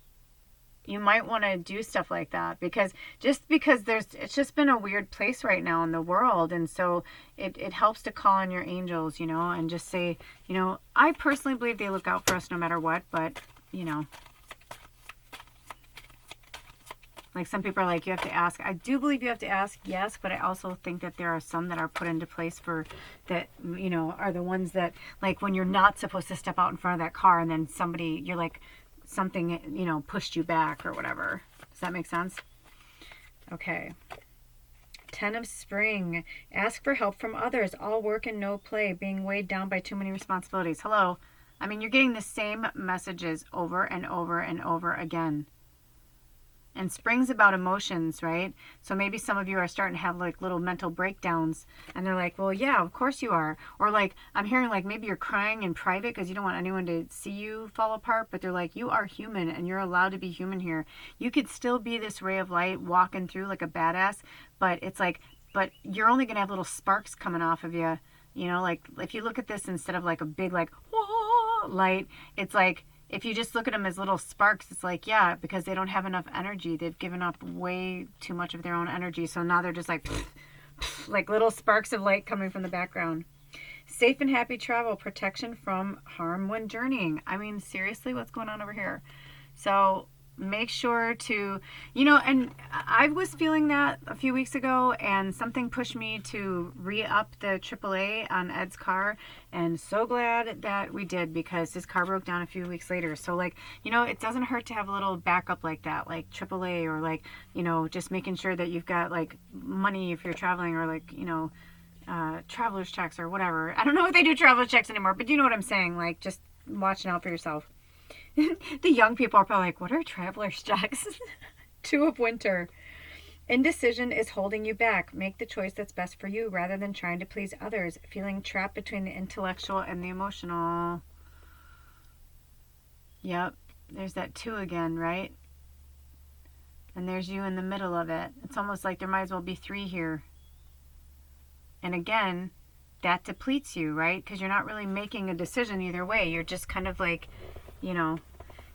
Speaker 1: you might want to do stuff like that, because it's just been a weird place right now in the world. And so it helps to call on your angels, and just say, I personally believe they look out for us no matter what, but like some people are like, you have to ask. I do believe you have to ask, yes, but I also think that there are some that are put into place for that, are the ones that, like when you're not supposed to step out in front of that car and then you're like, something, pushed you back or whatever. Does that make sense? Okay. 10 of Spring. Ask for help from others. All work and no play. Being weighed down by too many responsibilities. Hello. I mean, you're getting the same messages over and over and over again. And spring's about emotions, right? So maybe some of you are starting to have like little mental breakdowns, and they're like, well, yeah, of course you are. Or like, I'm hearing like maybe you're crying in private because you don't want anyone to see you fall apart, but they're like, you are human and you're allowed to be human here. You could still be this ray of light walking through like a badass, but it's like, but you're only going to have little sparks coming off of you. Like if you look at this instead of like a big like, whoa, light, it's like, if you just look at them as little sparks, it's like, yeah, because they don't have enough energy. They've given up way too much of their own energy. So now they're just like little sparks of light coming from the background. Safe and happy travel, protection from harm when journeying. I mean, seriously, what's going on over here? So make sure to, and I was feeling that a few weeks ago, and something pushed me to re-up the AAA on Ed's car, and so glad that we did, because his car broke down a few weeks later. So like, it doesn't hurt to have a little backup like that, like AAA, or like, just making sure that you've got like money if you're traveling, or like, traveler's checks or whatever. I don't know if they do traveler's checks anymore, but you know what I'm saying, like just watching out for yourself. The young people are probably like, what are traveler's checks? 2 of Winter. Indecision is holding you back. Make the choice that's best for you rather than trying to please others. Feeling trapped between the intellectual and the emotional. Yep, there's that 2 again, right? And there's you in the middle of it. It's almost like there might as well be 3 here. And again, that depletes you, right? Because you're not really making a decision either way. You're just kind of like,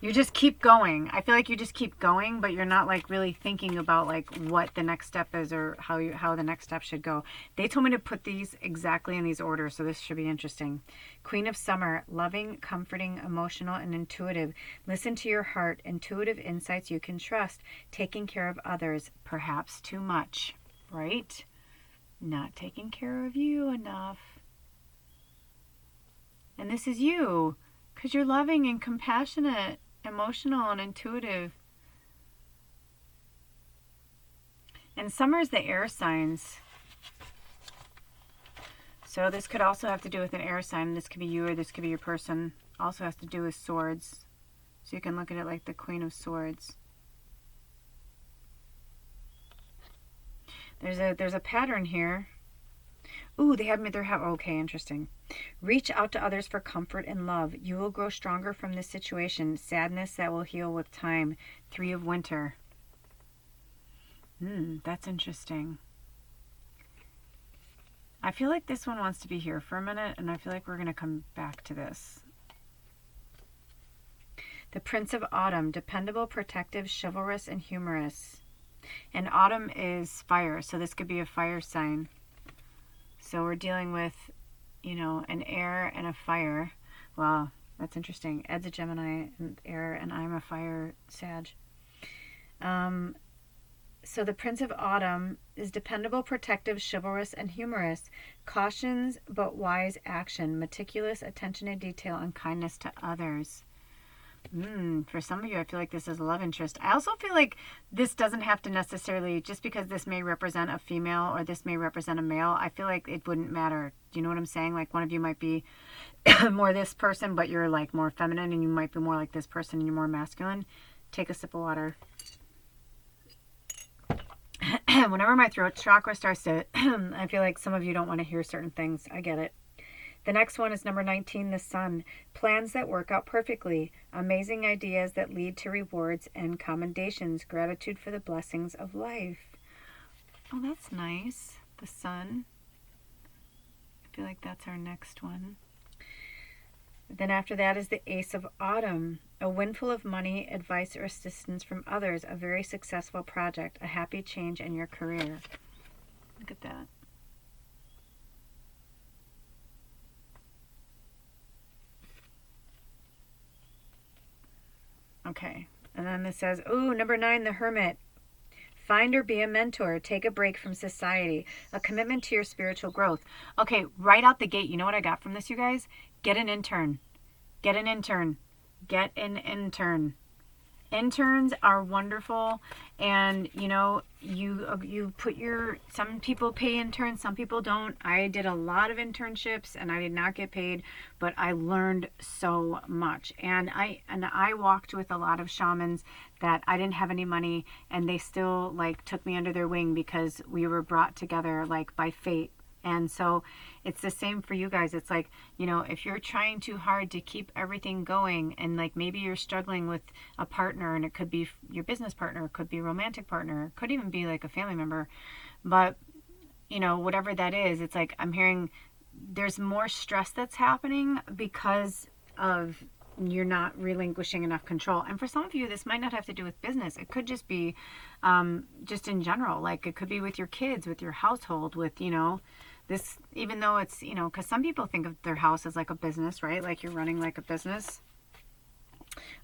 Speaker 1: you just keep going. I feel like you just keep going, but you're not like really thinking about like what the next step is, or how the next step should go. They told me to put these exactly in these orders, so this should be interesting. Queen of Summer, loving, comforting, emotional, and intuitive. Listen to your heart. Intuitive insights you can trust. Taking care of others, perhaps too much, right? Not taking care of you enough. And this is you. Because you're loving and compassionate, emotional and intuitive. And summer is the air signs. So this could also have to do with an air sign. This could be you, or this could be your person. Also has to do with swords. So you can look at it like the Queen of Swords. There's a pattern here. Ooh, okay, interesting. Reach out to others for comfort and love. You will grow stronger from this situation. Sadness that will heal with time. 3 of Winter. That's interesting. I feel like this one wants to be here for a minute, and I feel like we're going to come back to this. The Prince of Autumn. Dependable, protective, chivalrous, and humorous. And autumn is fire, so this could be a fire sign. So we're dealing with, an air and a fire. Wow, that's interesting. Ed's a Gemini and air, and I'm a fire Sag. So the Prince of Autumn is dependable, protective, chivalrous, and humorous. Cautions but wise action. Meticulous attention to detail and kindness to others. For some of you, I feel like this is a love interest. I also feel like this doesn't have to necessarily, just because this may represent a female or this may represent a male, I feel like it wouldn't matter. Do you know what I'm saying? Like one of you might be more this person, but you're like more feminine, and you might be more like this person and you're more masculine. Take a sip of water. Whenever my throat chakra starts to, I feel like some of you don't want to hear certain things. I get it. The next one is number 19, the Sun. Plans that work out perfectly. Amazing ideas that lead to rewards and commendations. Gratitude for the blessings of life. Oh, that's nice. The Sun. I feel like that's our next one. Then after that is the Ace of Autumn. A windfall of money, advice, or assistance from others, a very successful project, a happy change in your career. Look at that. Okay. And then it says, ooh, number 9, the Hermit. Find or be a mentor. Take a break from society. A commitment to your spiritual growth. Okay, right out the gate, you know what I got from this, you guys? Get an intern. Get an intern. Get an intern. Interns are wonderful, and you know, you put your, some people pay interns, some people don't. I did a lot of internships and I did not get paid, but I learned so much. And I walked with a lot of shamans that I didn't have any money, and they still like took me under their wing because we were brought together like by fate. And so it's the same for you guys. It's like, you know, if you're trying too hard to keep everything going, and like maybe you're struggling with a partner, and it could be your business partner, it could be a romantic partner, it could even be like a family member, but you know, whatever that is, it's like I'm hearing there's more stress that's happening because of you're not relinquishing enough control. And for some of you, this might not have to do with business. It could just be just in general. Like it could be with your kids, with your household, with, you know, this, even though it's, you know, because some people think of their house as like a business, right? Like you're running like a business.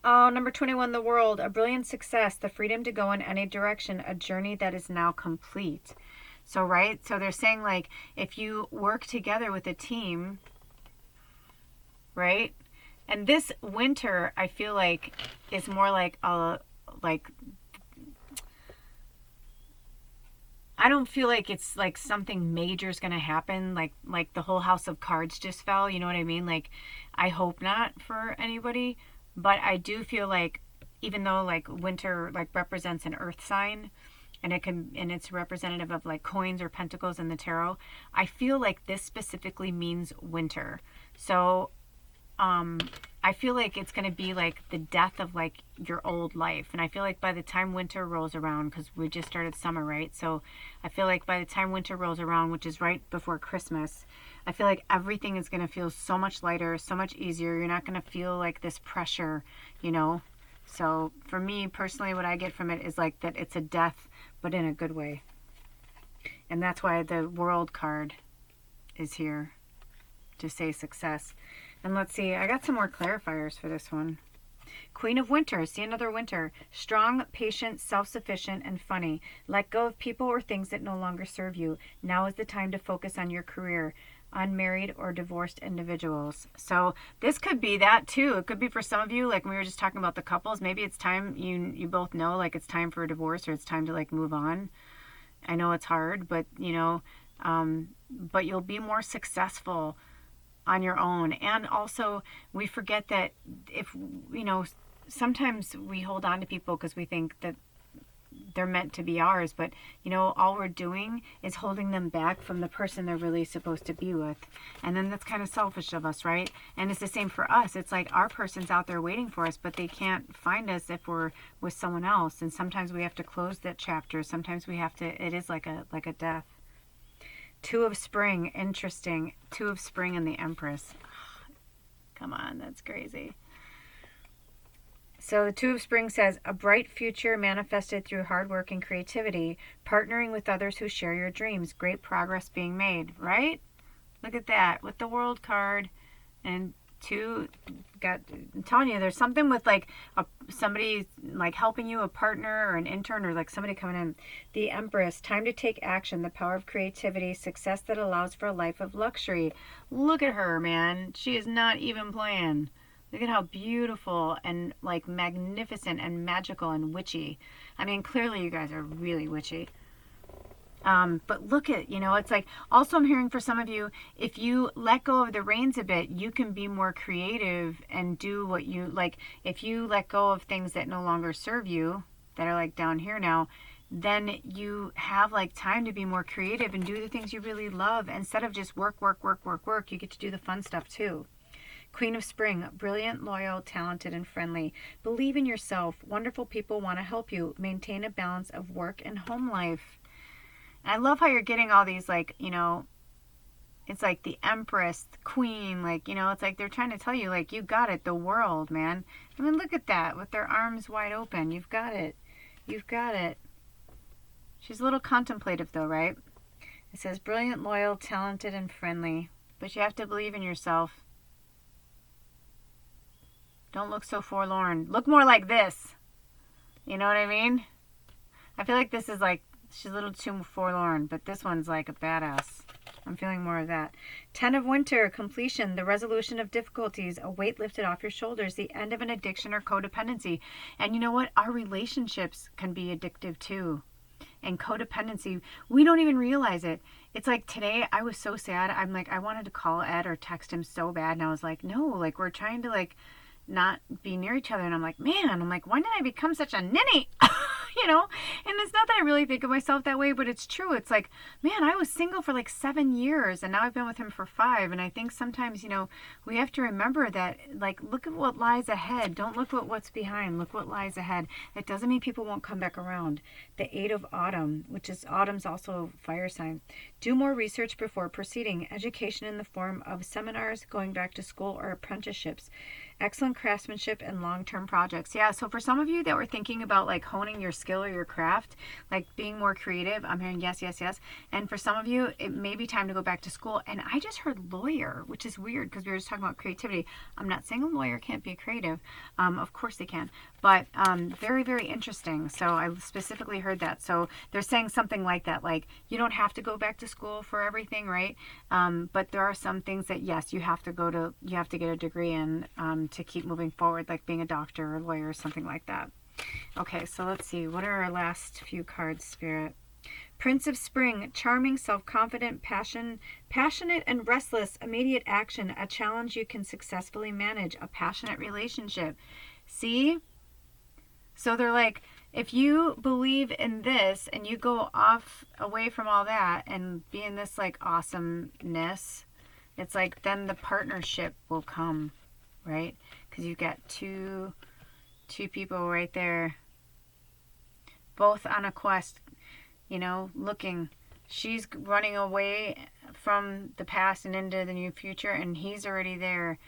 Speaker 1: Oh, number 21, the World. A brilliant success, the freedom to go in any direction, a journey that is now complete. So, right? So they're saying like if you work together with a team, right? And this winter, I feel like is more like a, like, I don't feel like it's like something major is going to happen. Like the whole house of cards just fell. You know what I mean? Like, I hope not for anybody, but I do feel like even though like winter like represents an earth sign, and it can, and it's representative of like coins or pentacles in the tarot, I feel like this specifically means winter. So I feel like it's going to be like the death of like your old life. And I feel like by the time winter rolls around, because we just started summer, right? So I feel like by the time winter rolls around, which is right before Christmas, I feel like everything is going to feel so much lighter, so much easier. You're not going to feel like this pressure, you know? So for me personally, what I get from it is like that it's a death, but in a good way. And that's why the World card is here to say success. And let's see, I got some more clarifiers for this one. Queen of Winter, see another winter. Strong, patient, self-sufficient, and funny. Let go of people or things that no longer serve you. Now is the time to focus on your career. Unmarried or divorced individuals. So this could be that too. It could be for some of you, like we were just talking about the couples. Maybe it's time, you both know, like it's time for a divorce, or it's time to like move on. I know it's hard, but you know, but you'll be more successful on your own. And also we forget that if, you know, sometimes we hold on to people because we think that they're meant to be ours, but you know, all we're doing is holding them back from the person they're really supposed to be with. And then that's kind of selfish of us, right? And it's the same for us. It's like our person's out there waiting for us, but they can't find us if we're with someone else. And sometimes we have to close that chapter. Sometimes we have to, it is like a death. Two of Spring, interesting. Two of Spring and the Empress. Come on, that's crazy. So the Two of Spring says, a bright future manifested through hard work and creativity, partnering with others who share your dreams, great progress being made, right? Look at that, with the World card, and two, I'm telling you, there's something with like somebody like helping you, a partner or an intern, or like somebody coming in. The Empress, time to take action, the power of creativity, success that allows for a life of luxury. Look at her, man. She is not even playing. Look at how beautiful and like magnificent and magical and witchy. I mean, clearly you guys are really witchy. But look at, you know, it's like, also I'm hearing for some of you, if you let go of the reins a bit, you can be more creative and do what you like. If you let go of things that no longer serve you, that are like down here now, then you have like time to be more creative and do the things you really love. Instead of just work, you get to do the fun stuff too. Queen of Spring, brilliant, loyal, talented, and friendly. Believe in yourself. Wonderful people want to help you. Maintain a balance of work and home life. I love how you're getting all these, like, you know, It's like the Empress, the Queen, like, you know, it's like they're trying to tell you, like, you got it, the world, man. I mean, look at that, with their arms wide open. You've got it. You've got it. She's a little contemplative, though, right? It says, brilliant, loyal, talented, and friendly. But you have to believe in yourself. Don't look so forlorn. Look more like this. You know what I mean? I feel like this is like, she's a little too forlorn, but this one's like a badass. I'm feeling more of that. 10 of Winter, completion, the resolution of difficulties, a weight lifted off your shoulders, the end of an addiction or codependency. And you know what? Our relationships can be addictive too. And codependency, we don't even realize it. It's like today I was so sad. I'm like, I wanted to call Ed or text him so bad. And I was like, no, like we're trying to like not be near each other. And I'm like, man, when did I become such a ninny? You know, and it's not that I really think of myself that way, but it's true. It's like, man, I was single for like 7 years and now I've been with him for 5. And I think sometimes, you know, we have to remember that, like, look at what lies ahead. Don't look at what's behind. Look what lies ahead. That doesn't mean people won't come back around. The 8 of Autumn, which is Autumn's also fire sign. Do more research before proceeding. Education in the form of seminars, going back to school, or apprenticeships. Excellent craftsmanship and long-term projects. Yeah, so for some of you that were thinking about like honing your skill or your craft, like being more creative, I'm hearing yes, yes, yes. And for some of you, it may be time to go back to school. And I just heard lawyer, which is weird because we were just talking about creativity. I'm not saying a lawyer can't be creative. Of course they can. But very, very interesting. So I specifically heard that. So they're saying something like that, like you don't have to go back to school for everything, right? But there are some things that, yes, you have to get a degree in to keep moving forward, like being a doctor or a lawyer or something like that. Okay, so let's see. What are our last few cards, Spirit? Prince of Spring, charming, self-confident, passionate and restless, immediate action, a challenge you can successfully manage, a passionate relationship. See? So they're like, if you believe in this and you go off away from all that and be in this like awesomeness, it's like then the partnership will come, right? Because you've got two people right there, both on a quest, you know, looking. She's running away from the past and into the new future, and he's already there,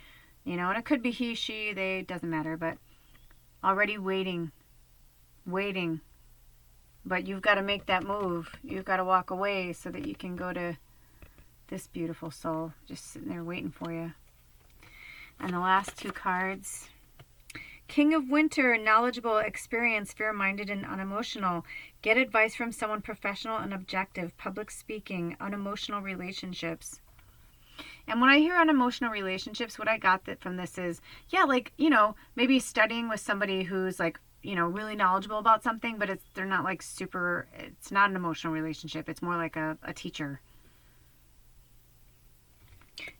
Speaker 1: you know, and it could be he, she, they, doesn't matter, but already waiting. But you've got to make that move. You've got to walk away so that you can go to this beautiful soul just sitting there waiting for you. And the last 2 cards. King of Winter, knowledgeable, experienced, fair-minded, and unemotional. Get advice from someone professional and objective. Public speaking, unemotional relationships. And when I hear unemotional relationships, what I got from this is, yeah, like, you know, maybe studying with somebody who's like, you know, really knowledgeable about something, but they're not like super, it's not an emotional relationship. It's more like a teacher.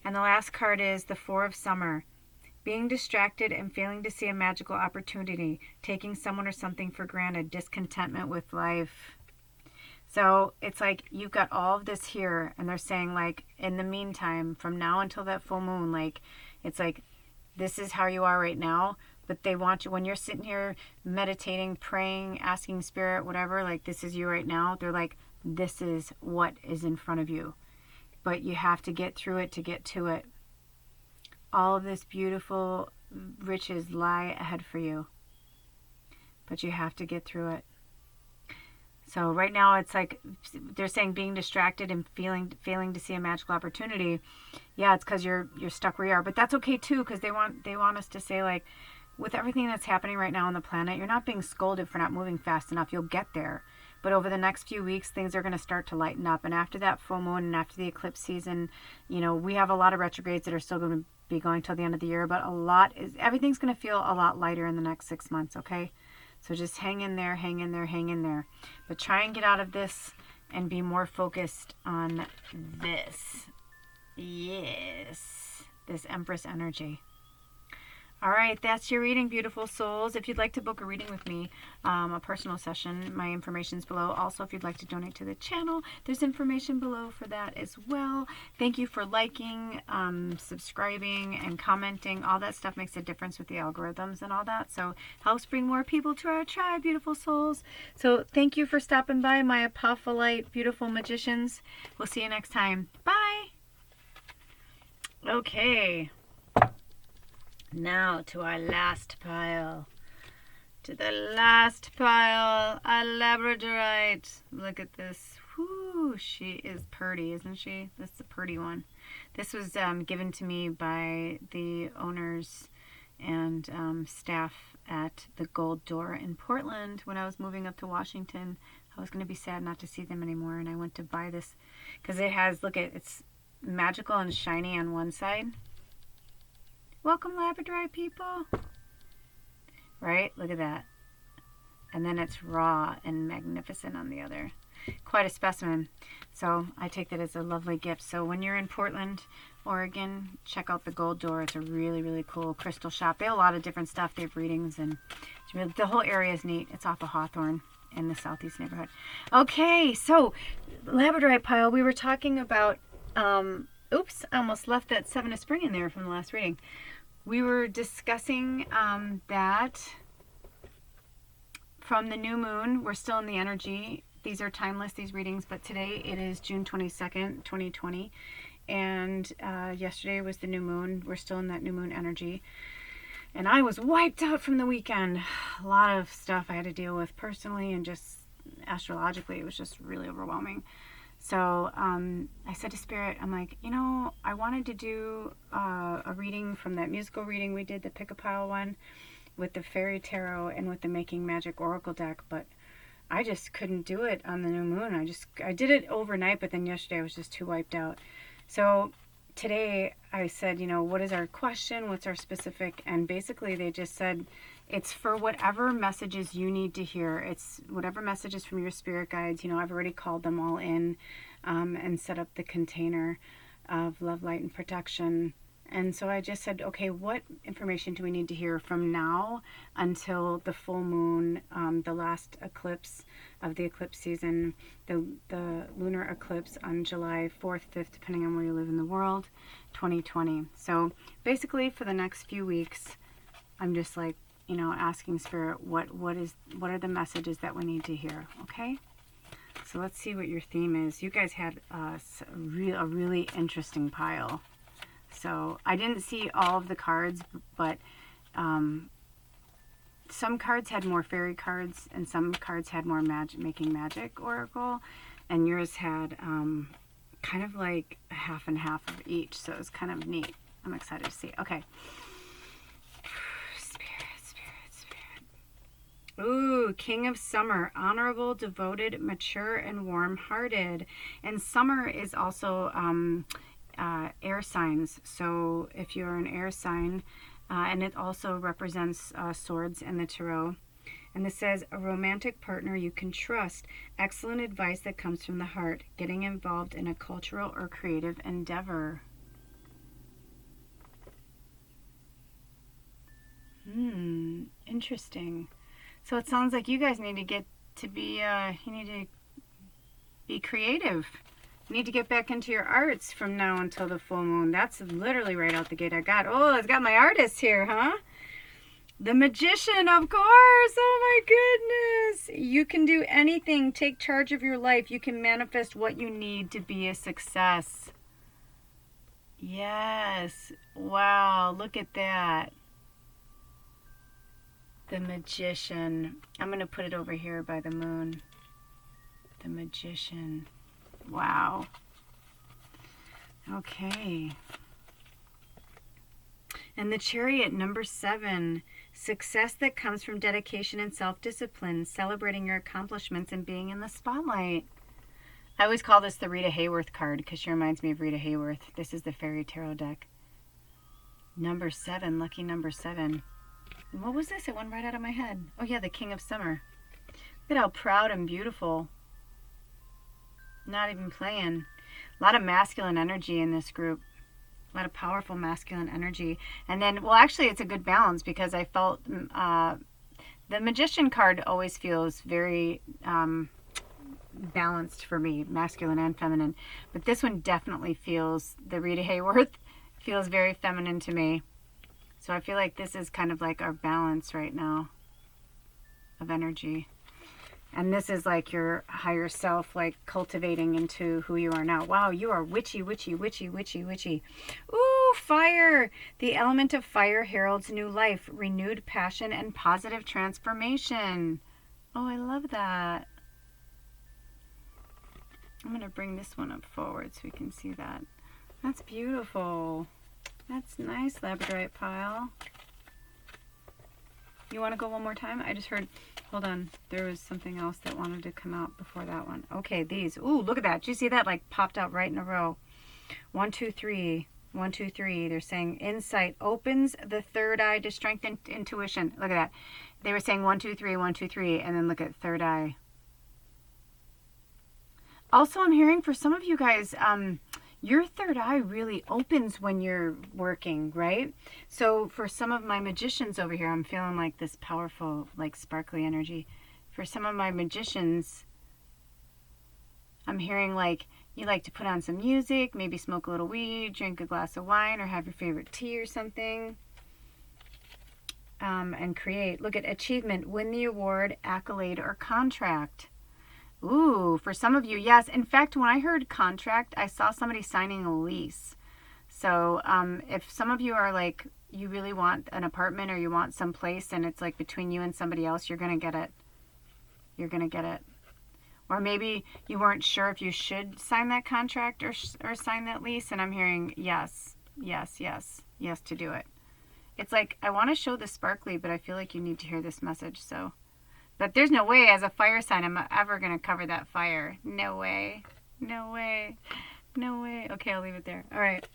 Speaker 1: And the last card is the 4 of Summer. Being distracted and failing to see a magical opportunity. Taking someone or something for granted. Discontentment with life. So it's like you've got all of this here, and they're saying like, in the meantime, from now until that full moon, like, it's like, this is how you are right now, but they want you, when you're sitting here meditating, praying, asking Spirit, whatever, like, this is you right now, they're like, this is what is in front of you. But you have to get through it to get to it. All of this beautiful riches lie ahead for you. But you have to get through it. So right now it's like they're saying being distracted and failing to see a magical opportunity. Yeah, it's because you're stuck where you are. But that's okay too, because they want us to say, like, with everything that's happening right now on the planet, you're not being scolded for not moving fast enough. You'll get there. But over the next few weeks, things are going to start to lighten up. And after that full moon and after the eclipse season, you know, we have a lot of retrogrades that are still going to be going till the end of the year. But everything's going to feel a lot lighter in the next 6 months, okay? So just hang in there, hang in there, hang in there. But try and get out of this and be more focused on this. Yes. This Empress energy. All right, that's your reading, beautiful souls. If you'd like to book a reading with me, a personal session, my information's below. Also, if you'd like to donate to the channel, there's information below for that as well. Thank you for liking, subscribing, and commenting. All that stuff makes a difference with the algorithms and all that. So helps bring more people to our tribe, beautiful souls. So thank you for stopping by, my Apopholite, beautiful magicians. We'll see you next time. Bye. Okay. Now to our last pile. To the last pile, a Labradorite. Look at this. Whoo, she is pretty, isn't she? This is a pretty one. This was given to me by the owners and staff at the Gold Door in Portland when I was moving up to Washington. I was going to be sad not to see them anymore, and I went to buy this because it has, look at, it's magical and shiny on one side. Welcome, Labradorite people. Right? Look at that. And then it's raw and magnificent on the other. Quite a specimen. So I take that as a lovely gift. So when you're in Portland, Oregon, check out the Gold Door. It's a really, really cool crystal shop. They have a lot of different stuff. They have readings, and it's really, the whole area is neat. It's off of Hawthorne in the southeast neighborhood. Okay, so Labradorite pile, we were talking about, oops, I almost left that Seven of Spring in there from the last reading. We were discussing that from the new moon, we're still in the energy. These are timeless, these readings, but today it is June 22nd, 2020. And yesterday was the new moon. We're still in that new moon energy. And I was wiped out from the weekend. A lot of stuff I had to deal with personally and just astrologically. It was just really overwhelming. So I said to Spirit, I'm like, you know, I wanted to do a reading from that musical reading we did, the Pickapile one, with the Fairy Tarot and with the Making Magic Oracle deck, but I just couldn't do it on the new moon. I did it overnight, but then yesterday I was just too wiped out. So today I said, you know, what is our question? What's our specific? And basically they just said, it's for whatever messages you need to hear. It's whatever messages from your spirit guides. You know, I've already called them all in and set up the container of love, light, and protection. And so I just said, okay, what information do we need to hear from now until the full moon, the last eclipse of the eclipse season, the lunar eclipse on July 4th, 5th, depending on where you live in the world, 2020. So basically for the next few weeks, I'm just like, you know, asking Spirit, what are the messages that we need to hear, okay? So let's see what your theme is. You guys had a really interesting pile. So I didn't see all of the cards, but some cards had more fairy cards and some cards had more Making Magic Oracle, and yours had kind of like a half and half of each, so it was kind of neat. I'm excited to see. Okay. Ooh, King of Summer, honorable, devoted, mature, and warm-hearted. And summer is also air signs. So if you're an air sign, and it also represents swords in the tarot. And this says, a romantic partner you can trust. Excellent advice that comes from the heart. Getting involved in a cultural or creative endeavor. Interesting. So it sounds like you guys need to get to be, you need to be creative. You need to get back into your arts from now until the full moon. That's literally right out the gate I got. Oh, it's got my artist here, huh? The Magician, of course. Oh my goodness. You can do anything. Take charge of your life. You can manifest what you need to be a success. Yes. Wow, look at that. The Magician. I'm going to put it over here by the moon. The Magician. Wow. Okay. And the Chariot, number 7. Success that comes from dedication and self-discipline. Celebrating your accomplishments and being in the spotlight. I always call this the Rita Hayworth card because she reminds me of Rita Hayworth. This is the Fairy Tarot deck. Number 7. Lucky number 7. What was this? It went right out of my head. Oh yeah, the King of Summer. Look at how proud and beautiful. Not even playing. A lot of masculine energy in this group. A lot of powerful masculine energy. And then, well, actually, it's a good balance because I felt the Magician card always feels very balanced for me, masculine and feminine. But this one definitely feels, the Rita Hayworth feels very feminine to me. So I feel like this is kind of like our balance right now of energy. And this is like your higher self, like cultivating into who you are now. Wow, you are witchy, witchy, witchy, witchy, witchy. Ooh, Ooh, fire! The element of fire heralds new life, renewed passion, and positive transformation. Oh, I love that. I'm going to bring this one up forward so we can see that. That's beautiful. That's nice, Labradorite pile. You want to go one more time? I just heard, hold on, there was something else that wanted to come out before that one. Okay, these. Ooh, look at that. Did you see that? Like popped out right in a row. 1, 2, 3. 1, 2, 3. They're saying insight opens the third eye to strengthen intuition. Look at that. They were saying 1, 2, 3, 1, 2, 3, and then look at third eye. Also, I'm hearing for some of you guys, your third eye really opens when you're working, right? So for some of my magicians over here, I'm feeling like this powerful, like sparkly energy. For some of my magicians, I'm hearing like you like to put on some music, maybe smoke a little weed, drink a glass of wine, or have your favorite tea or something, and create. Look at achievement, win the award, accolade, or contract. Ooh, for some of you, yes. In fact, when I heard contract, I saw somebody signing a lease. So if some of you are like, you really want an apartment or you want some place and it's like between you and somebody else, you're going to get it. You're going to get it. Or maybe you weren't sure if you should sign that contract or sign that lease, and I'm hearing yes, yes, yes, yes to do it. It's like, I want to show the sparkly, but I feel like you need to hear this message, so. But there's no way, as a fire sign, I'm ever going to cover that fire. No way. No way. No way. Okay, I'll leave it there. All right.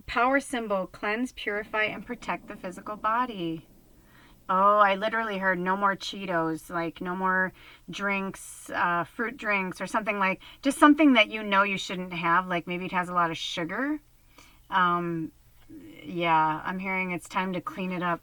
Speaker 1: Power symbol, cleanse, purify, and protect the physical body. Oh, I literally heard no more Cheetos, like no more drinks, fruit drinks, or something like, just something that you know you shouldn't have, like maybe it has a lot of sugar. Yeah, I'm hearing it's time to clean it up.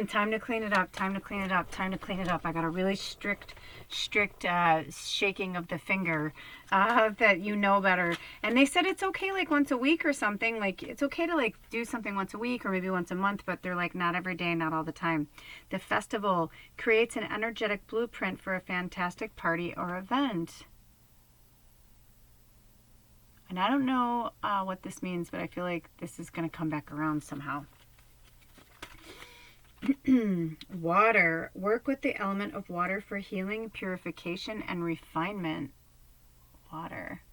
Speaker 1: Time to clean it up, time to clean it up, time to clean it up. I got a really strict shaking of the finger that you know better. And they said it's okay like once a week or something. Like it's okay to like do something once a week or maybe once a month, but they're like not every day, not all the time. The festival creates an energetic blueprint for a fantastic party or event. And I don't know what this means, but I feel like this is going to come back around somehow. Water. Work with the element of water for healing, purification, and refinement. Water.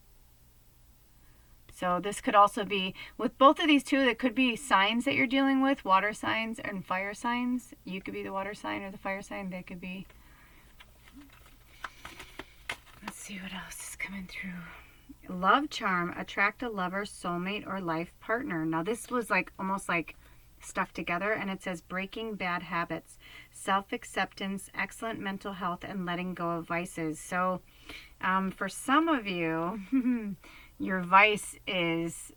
Speaker 1: So this could also be, with both of these two, that could be signs that you're dealing with, water signs and fire signs. You could be the water sign or the fire sign. They could be. Let's see what else is coming through. Love charm, attract a lover, soulmate, or life partner. Now this was like almost like stuff together, and it says breaking bad habits, self-acceptance, excellent mental health, and letting go of vices. So for some of you, your vice is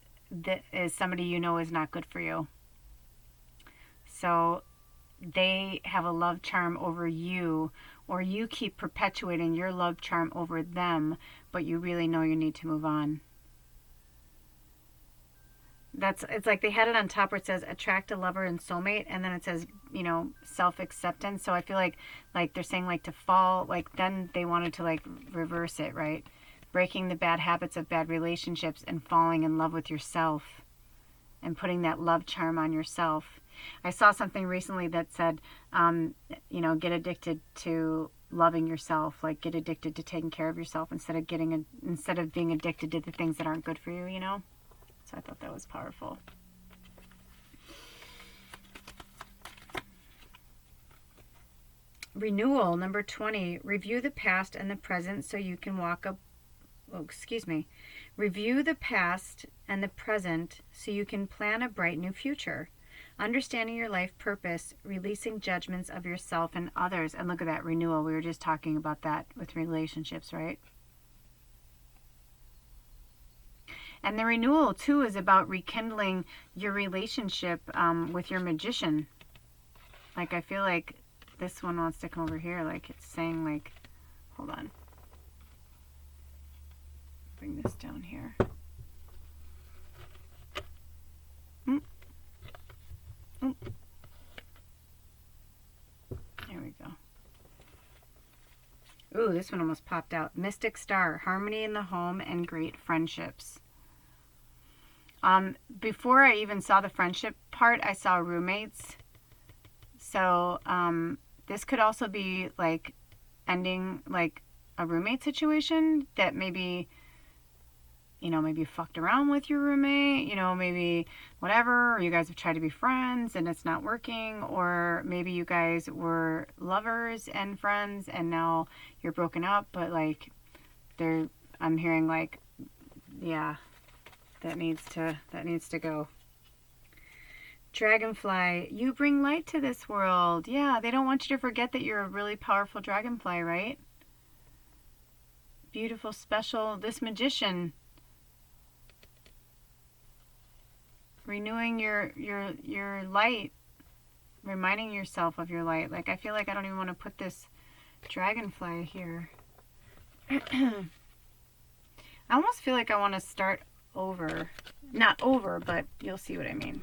Speaker 1: somebody you know is not good for you. So they have a love charm over you, or you keep perpetuating your love charm over them, but you really know you need to move on. It's like they had it on top where it says attract a lover and soulmate, and then it says, you know, self-acceptance. So I feel like they're saying like to fall, like then they wanted to like reverse it, right? Breaking the bad habits of bad relationships and falling in love with yourself and putting that love charm on yourself. I saw something recently that said, you know, get addicted to loving yourself, like get addicted to taking care of yourself instead of being addicted to the things that aren't good for you, you know? So I thought that was powerful. Renewal, number 20. Review the past and the present so you can Review the past and the present so you can plan a bright new future. Understanding your life purpose, releasing judgments of yourself and others. And look at that renewal. We were just talking about that with relationships, right? And the renewal, too, is about rekindling your relationship with your magician. Like, I feel like this one wants to come over here. Like, it's saying, like, hold on. Bring this down here. There we go. Ooh, this one almost popped out. Mystic Star, harmony in the home and great friendships. Before I even saw the friendship part, I saw roommates. So this could also be like ending like a roommate situation that maybe, you know, maybe you fucked around with your roommate, you know, maybe whatever, or you guys have tried to be friends and it's not working, or maybe you guys were lovers and friends and now you're broken up, but like I'm hearing like, yeah, that needs to go. Dragonfly, you bring light to this world. Yeah, they don't want you to forget that you're a really powerful dragonfly, right? Beautiful, special, this magician. Renewing your light, reminding yourself of your light. Like, I feel like I don't even want to put this dragonfly here. I almost feel like I want to start over. Not over, but you'll see what I mean.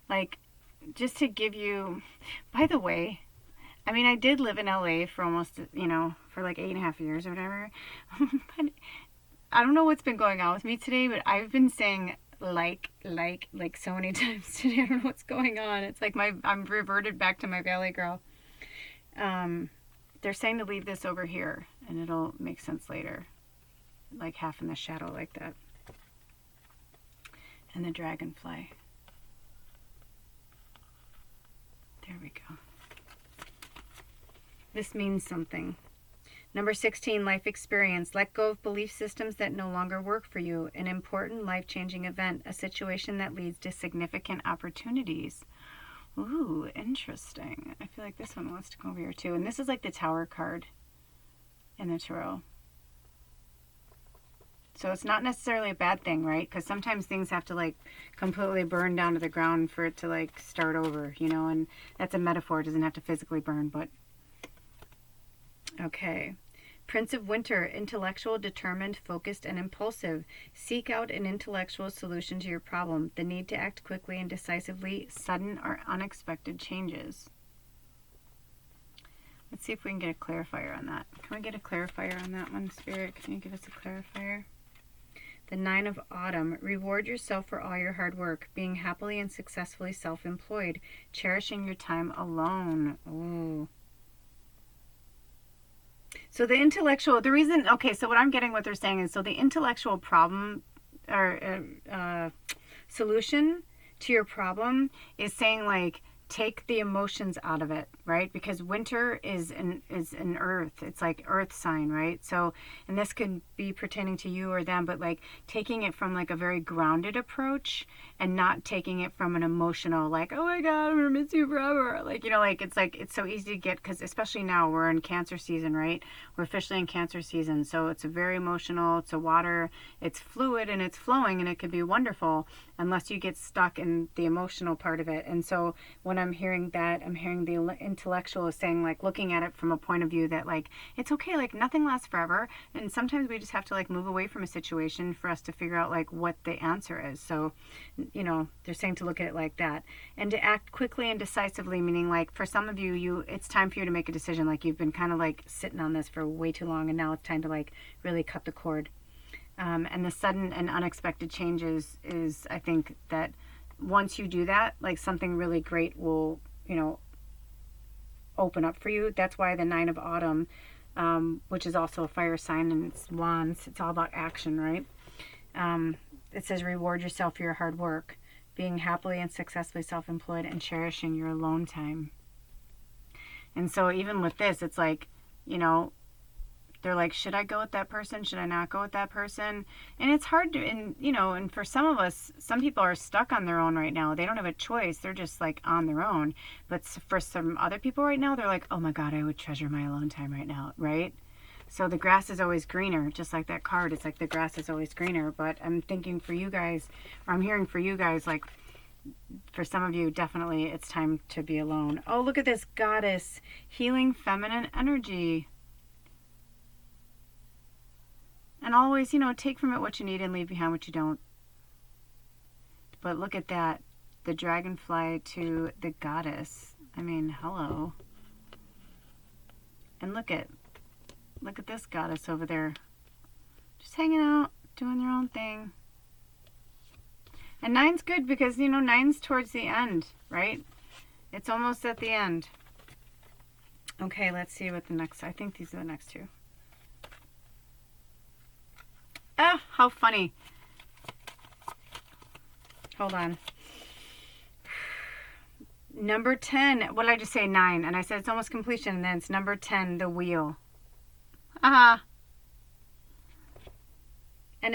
Speaker 1: Like, just to give you, by the way, I mean, I did live in LA for almost, you know, for like 8.5 years or whatever. But I don't know what's been going on with me today, but I've been saying like so many times today. I don't know what's going on. It's like I'm reverted back to my Valley Girl. They're saying to leave this over here and it'll make sense later. Like half in the shadow like that. And the dragonfly. There we go. This means something. Number 16, life experience. Let go of belief systems that no longer work for you. An important life-changing event. A situation that leads to significant opportunities. Ooh, interesting. I feel like this one wants to go over here too. And this is like the Tower card in the tarot. So it's not necessarily a bad thing, right? Because sometimes things have to like completely burn down to the ground for it to like start over, you know? And that's a metaphor. It doesn't have to physically burn, but... Okay. Prince of Winter, intellectual, determined, focused, and impulsive. Seek out an intellectual solution to your problem. The need to act quickly and decisively, sudden or unexpected changes. Let's see if we can get a clarifier on that. Can we get a clarifier on that one, Spirit? Can you give us a clarifier? The 9 of Autumn. Reward yourself for all your hard work. Being happily and successfully self-employed. Cherishing your time alone. Ooh. So the intellectual, the reason, okay, so what I'm getting, what they're saying is, so the intellectual problem or solution to your problem is saying like, take the emotions out of it, right? Because winter is an earth. It's like earth sign, right? So, and this could be pertaining to you or them, but like taking it from like a very grounded approach and not taking it from an emotional, like, oh my God, I'm gonna miss you forever. Like, you know, like it's so easy to get, because especially now we're in Cancer season, right? We're officially in Cancer season. So it's a very emotional, it's a water, it's fluid and it's flowing and it could be wonderful unless you get stuck in the emotional part of it. And so when I'm hearing that, I'm hearing the intellectual is saying, like, looking at it from a point of view that, like, it's okay, like, nothing lasts forever. And sometimes we just have to, like, move away from a situation for us to figure out, like, what the answer is. So, you know, they're saying to look at it like that. And to act quickly and decisively, meaning, like, for some of you, it's time for you to make a decision. Like, you've been kind of, like, sitting on this for way too long, and now it's time to, like, really cut the cord. And the sudden and unexpected changes is, I think, that once you do that, like, something really great will, you know, open up for you. That's why the 9 of Autumn, which is also a fire sign, and it's wands, it's all about action, right? It says reward yourself for your hard work, being happily and successfully self-employed, and cherishing your alone time. And so even with this, it's like, you know, they're like, should I go with that person? Should I not go with that person? And it's hard to, and you know, and for some of us, some people are stuck on their own right now. They don't have a choice. They're just like on their own. But for some other people right now, they're like, oh my God, I would treasure my alone time right now, right? So the grass is always greener, just like that card. It's like the grass is always greener. But I'm thinking for you guys, or I'm hearing for you guys, like, for some of you, definitely it's time to be alone. Oh, look at this goddess, healing feminine energy. And always, you know, take from it what you need and leave behind what you don't. But look at that. The dragonfly to the goddess. I mean, hello. And look at this goddess over there. Just hanging out, doing their own thing. And 9's good because, you know, 9's towards the end, right? It's almost at the end. Okay, let's see what the next, I think these are the next two. Ah, how funny. Hold on. Number 10, what did I just say? 9. And I said it's almost completion, and then it's number 10, the wheel. And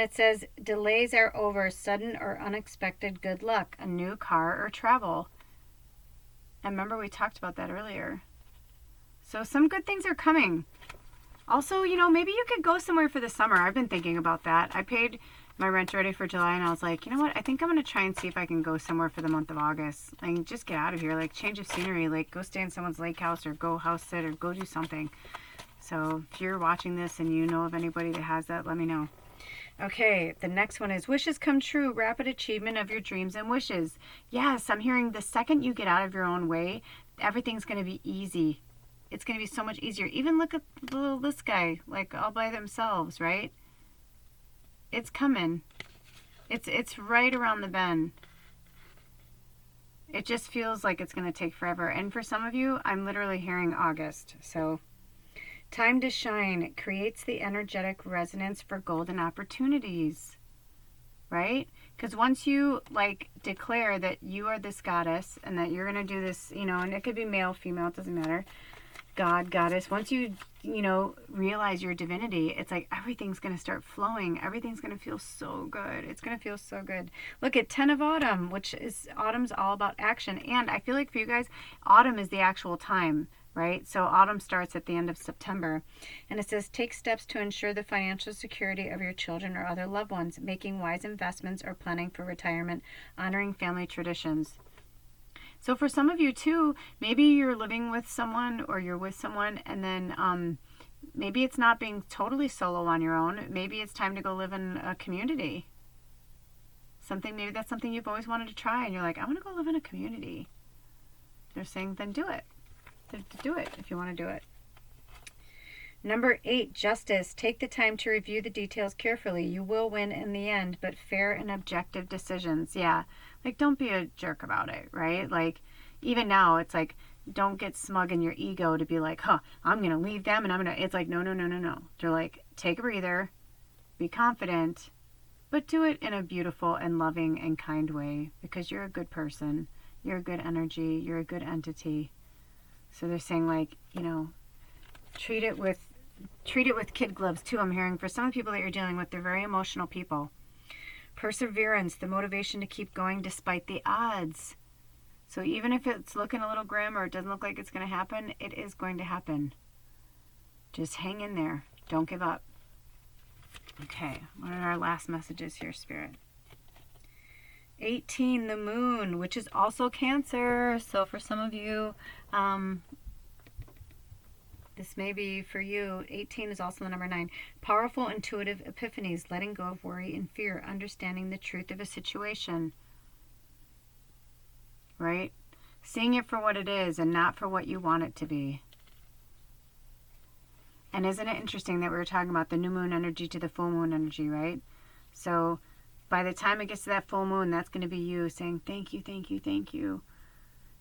Speaker 1: it says, delays are over, sudden or unexpected good luck, a new car or travel. And remember we talked about that earlier. So some good things are coming. Also, you know, maybe you could go somewhere for the summer. I've been thinking about that. I paid my rent already for July, and I was like, you know what? I think I'm going to try and see if I can go somewhere for the month of August. Like, just get out of here. Like, change of scenery. Like, go stay in someone's lake house or go house sit or go do something. So if you're watching this and you know of anybody that has that, let me know. Okay, the next one is wishes come true, rapid achievement of your dreams and wishes. Yes, I'm hearing the second you get out of your own way, everything's going to be easy. It's going to be so much easier. Even look at this guy, like all by themselves, right? It's coming. It's right around the bend. It just feels like it's going to take forever. And for some of you, I'm literally hearing August. So, time to shine creates the energetic resonance for golden opportunities, right? Because once you like declare that you are this goddess and that you're going to do this, you know, and it could be male, female, it doesn't matter. God, goddess, once you know, realize your divinity, it's like everything's going to start flowing. Everything's going to feel so good. It's going to feel so good. Look at 10 of autumn, which is autumn's all about action. And I feel like for you guys, autumn is the actual time, right? So autumn starts at the end of September. And it says, take steps to ensure the financial security of your children or other loved ones, making wise investments or planning for retirement, honoring family traditions. So for some of you too, maybe you're living with someone or you're with someone, and then maybe it's not being totally solo on your own. Maybe it's time to go live in a community. Maybe that's something you've always wanted to try, and you're like, I want to go live in a community. They're saying, then do it. Do it if you want to do it. Number 8, justice. Take the time to review the details carefully. You will win in the end, but fair and objective decisions. Yeah. Like, don't be a jerk about it, right? Like, even now, it's like, don't get smug in your ego to be like, I'm going to leave them and it's like, no. They're like, take a breather, be confident, but do it in a beautiful and loving and kind way because you're a good person. You're a good energy. You're a good entity. So they're saying, like, you know, treat it with kid gloves too. I'm hearing for some people that you're dealing with, they're very emotional people. Perseverance, the motivation to keep going despite the odds. So even if it's looking a little grim or it doesn't look like it's going to happen, it is going to happen. Just hang in there. Don't give up. Okay, what are our last messages here, Spirit? 18, the moon, which is also Cancer. So for some of you, this may be for you. 18 is also the number 9. Powerful, intuitive epiphanies, letting go of worry and fear, understanding the truth of a situation. Right? Seeing it for what it is and not for what you want it to be. And isn't it interesting that we were talking about the new moon energy to the full moon energy, right? So by the time it gets to that full moon, that's going to be you saying, thank you, thank you, thank you.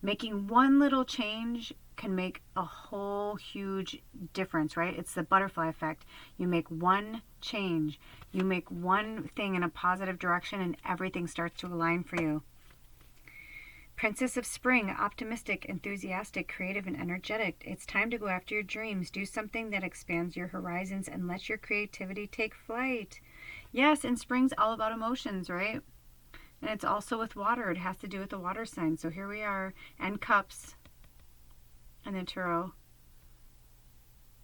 Speaker 1: Making one little change can make a whole huge difference, right? It's the butterfly effect. You make one change, you make one thing in a positive direction, and everything starts to align for you. Princess of Spring, optimistic, enthusiastic, creative, and energetic. It's time to go after your dreams. Do something that expands your horizons and let your creativity take flight. Yes, and spring's all about emotions, right? And it's also with water. It has to do with the water sign. So here we are, and cups, and then tarot.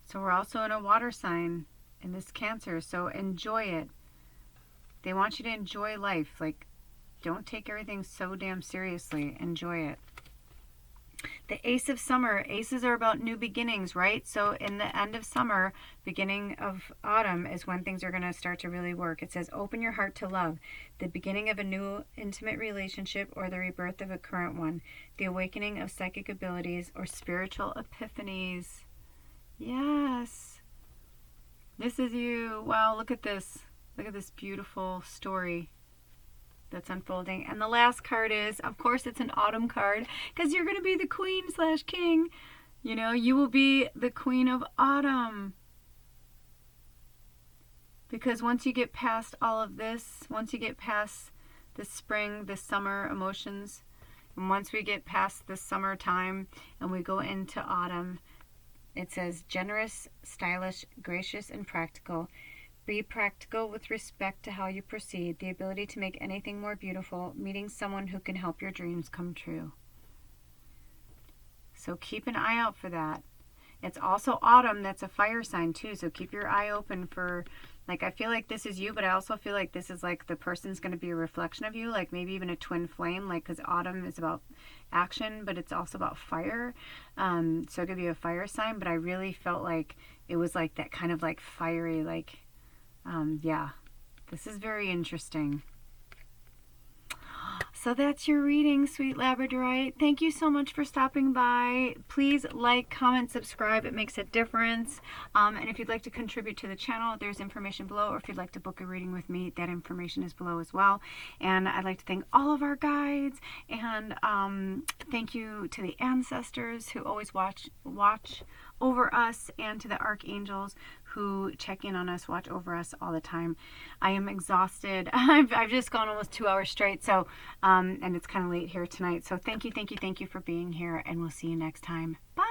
Speaker 1: So we're also in a water sign in this Cancer. So enjoy it. They want you to enjoy life. Like, don't take everything so damn seriously. Enjoy it. The Ace of Summer. Aces are about new beginnings, right? So in the end of summer, beginning of autumn is when things are going to start to really work. It says, open your heart to love. The beginning of a new intimate relationship or the rebirth of a current one. The awakening of psychic abilities or spiritual epiphanies. Yes. This is you. Wow, look at this. Look at this beautiful story that's unfolding. And the last card is, of course, it's an autumn card, because you're going to be the queen/king. You know, you will be the queen of autumn. Because once you get past all of this, once you get past the spring, the summer emotions, and once we get past the summertime and we go into autumn, it says generous, stylish, gracious, and practical. Be practical with respect to how you proceed, the ability to make anything more beautiful, meeting someone who can help your dreams come true. So keep an eye out for that. It's also autumn. That's a fire sign too. So keep your eye open for, like, I feel like this is you, but I also feel like this is like the person's going to be a reflection of you, like maybe even a twin flame, like, because autumn is about action, but it's also about fire. So it could be a fire sign, but I really felt like it was like that kind of like fiery, like, yeah, this is very interesting. So that's your reading, sweet Labradorite. Thank you so much for stopping by. Please like, comment, subscribe. It makes a difference. And if you'd like to contribute to the channel, there's information below. Or if you'd like to book a reading with me, that information is below as well. And I'd like to thank all of our guides. And thank you to the ancestors who always watch over us, and to the archangels who check in on us, watch over us all the time. I am exhausted. I've just gone almost 2 hours straight, so and it's kind of late here tonight. So thank you for being here, and we'll see you next time. Bye.